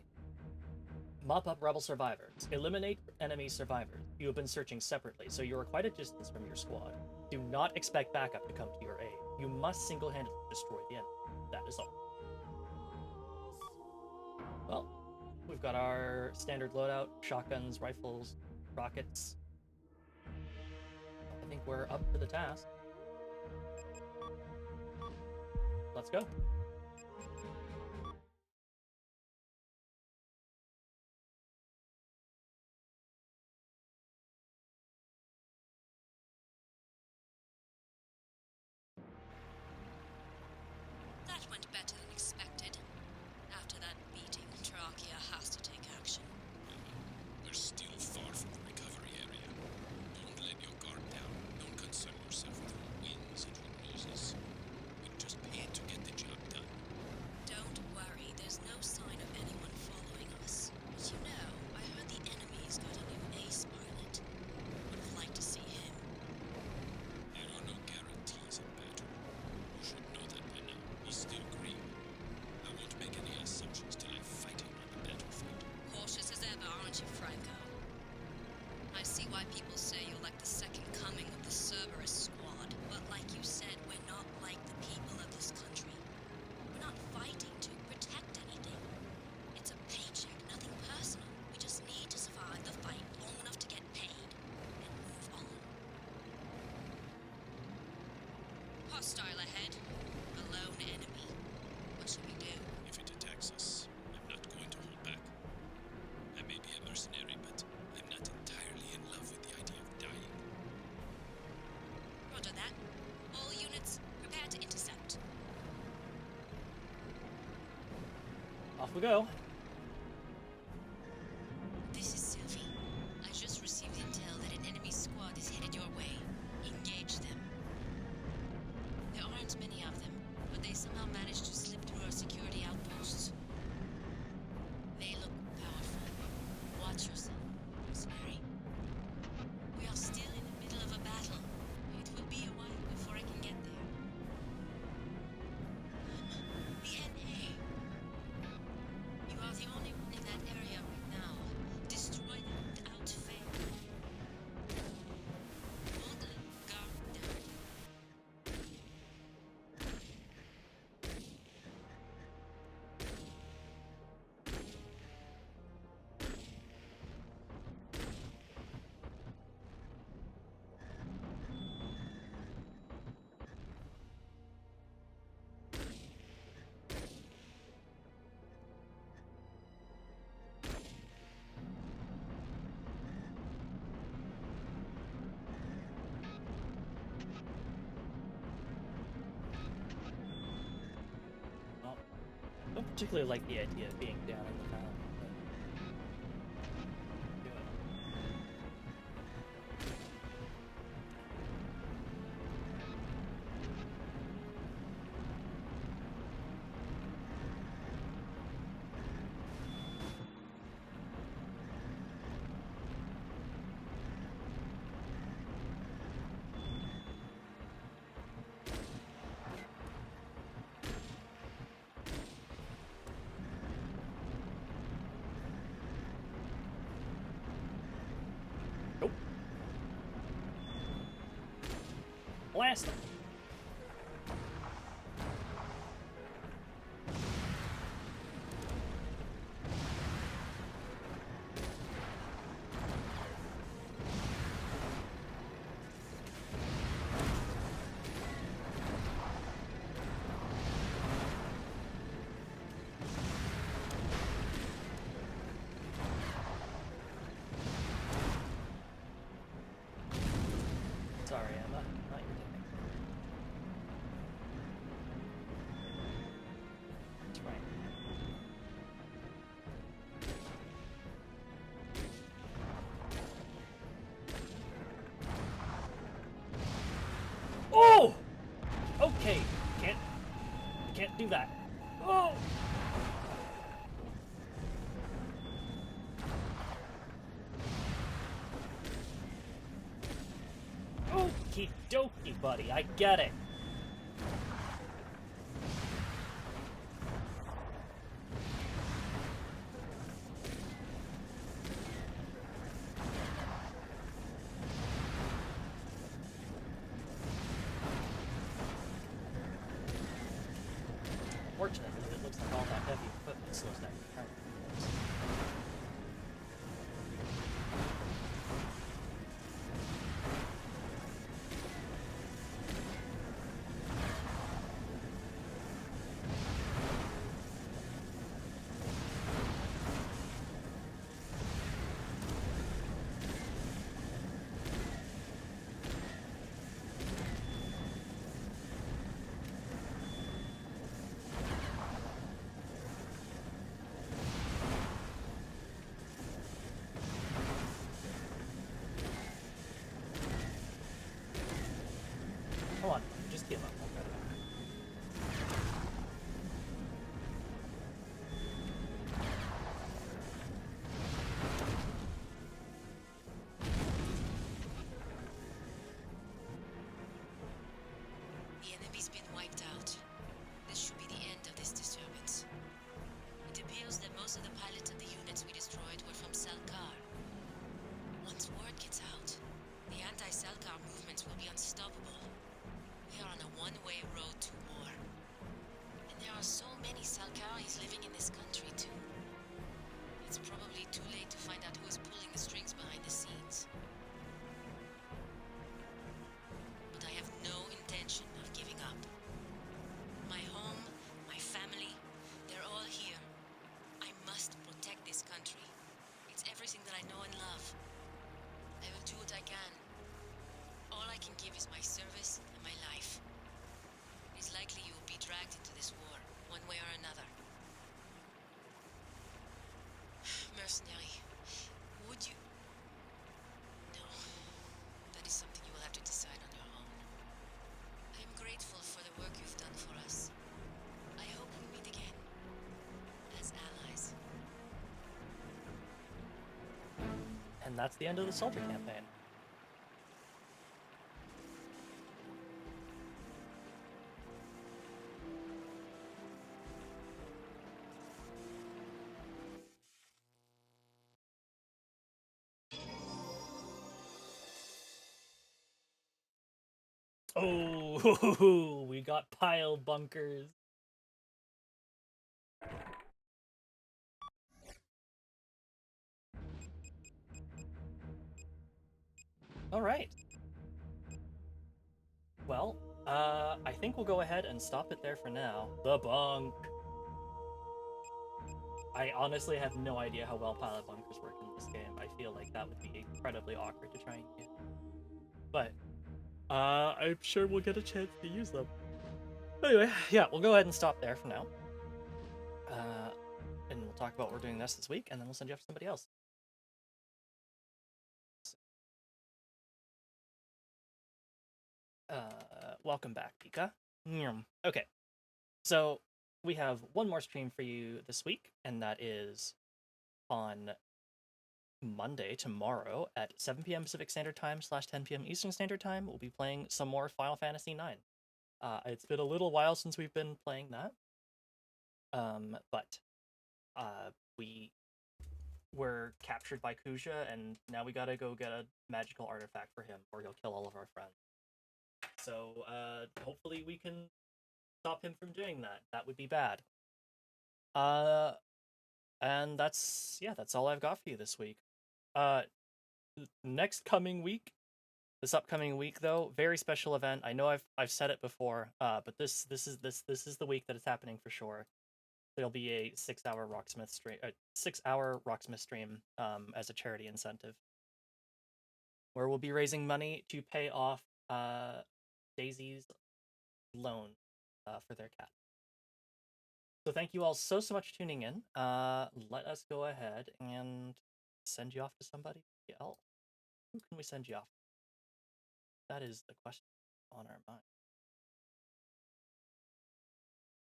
Mop up rebel survivors. Eliminate enemy survivors. You have been searching separately, so you are quite a distance from your squad. Do not expect backup to come to your aid. You must single-handedly destroy the enemy. That is all. Well, we've got our standard loadout: shotguns, rifles, rockets. I think we're up to the task. Let's go. That went better than expected. After that beating, Trakia has to take action. We're still far from the recovery area. Don't let your guard down. Don't concern yourself with your wins and your losses. We're just paid to get the job done. Don't worry, there's no sign of anyone following us. But you know, I heard the enemy's got a new ace pilot. Would have liked to see him. There are no guarantees in battle. You should know that by now. He's still green. I won't make any assumptions till I fight him on the battlefield. Cautious as ever, aren't you, Franco? I see why people say you're like the second coming of the Cerberus squad. But like you said, we're not like the people of this country. We're not fighting to protect anything. It's a paycheck, nothing personal. We just need to survive the fight long enough to get paid and move on. Hostile ahead. A lone enemy. What should we do? If it attacks us, I'm not going to hold back. I may be a mercenary, but I'm not entirely in love with the idea of dying. Roger that. All units, prepare to intercept. Off we go. This is Sylvie. I just received intel that an enemy squad is headed your way. Engage them. There aren't many of them, but they somehow managed to slip through our security outposts. They look powerful. Watch yourself, mercenary. We are still in the middle of a battle. It will be a while before I can get there. The NA. You particularly like the idea of being down in the valley. Do it. Nope. Blast them. Sorry, Emma. Not your day. That's right. Oh! Okay. Can't do that. Oh! Okie dokie, buddy. I get it. Fortunately, it looks like all that heavy equipment slows down your turn. Hold on, just give up. The enemy's been wiped out. This should be the end of this disturbance. It appears that most of the pilots of the units we destroyed were from Selkar. Once word gets out, the anti-Selkar movements will be unstoppable. We are on a one-way road to war. And there are so many Selkaris living in this country, too. It's probably too late to find out who is pulling the strings behind the scenes. But I have no intention of giving up. My home, my family, they're all here. I must protect this country. It's everything that I know and love. I will do what I can. All I can give is my service and my life. It's likely you will be dragged into this war, one way or another. Mercenary, would you... No. That is something you will have to decide on your own. I am grateful for the work you've done for us. I hope we meet again. As allies. And that's the end of the soldier campaign. Oh, we got pile bunkers. All right. Well, I think we'll go ahead and stop it there for now. The bunk. I honestly have no idea how well pilot bunkers work in this game. I feel like that would be incredibly awkward to try and do. But, I'm sure we'll get a chance to use them. Anyway, yeah, we'll go ahead and stop there for now. And we'll talk about what we're doing this week, and then we'll send you off to somebody else. Welcome back, Pika. Okay, so we have one more stream for you this week, and that is on Monday, tomorrow, at 7 p.m. Pacific Standard Time / 10 p.m. Eastern Standard Time. We'll be playing some more Final Fantasy IX. It's been a little while since we've been playing that, but we were captured by Kuja, and now we gotta go get a magical artifact for him, or he'll kill all of our friends. So, hopefully we can stop him from doing that. That would be bad. And that's all I've got for you this week. This upcoming week though, very special event. I know I've said it before, but this is the week that it's happening for sure. There'll be a 6-hour Rocksmith stream, as a charity incentive, where we'll be raising money to pay off Daisy's loan for their cat. So thank you all so much for tuning in. Let us go ahead and send you off to somebody else. Who can we send you off to? That is the question on our mind.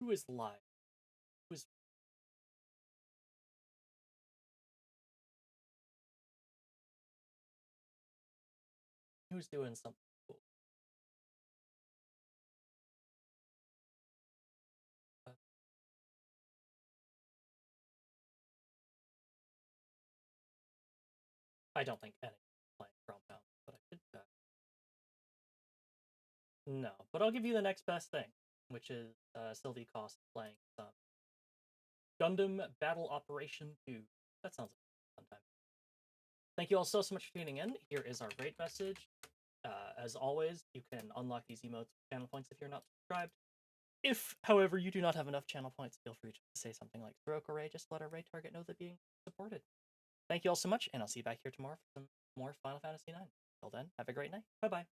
Who is live? Who's doing something cool? I don't think any playing Chromehounds, but I could check. No, but I'll give you the next best thing, which is Sylvie Cost playing some Gundam Battle Operation 2. That sounds like a fun time. Thank you all so much for tuning in. Here is our raid message. As always, you can unlock these emotes with channel points if you're not subscribed. If, however, you do not have enough channel points, feel free to say something like Stroke or Ray, just to let our raid target know they're being supported. Thank you all so much, and I'll see you back here tomorrow for some more Final Fantasy IX. Till then, have a great night. Bye-bye.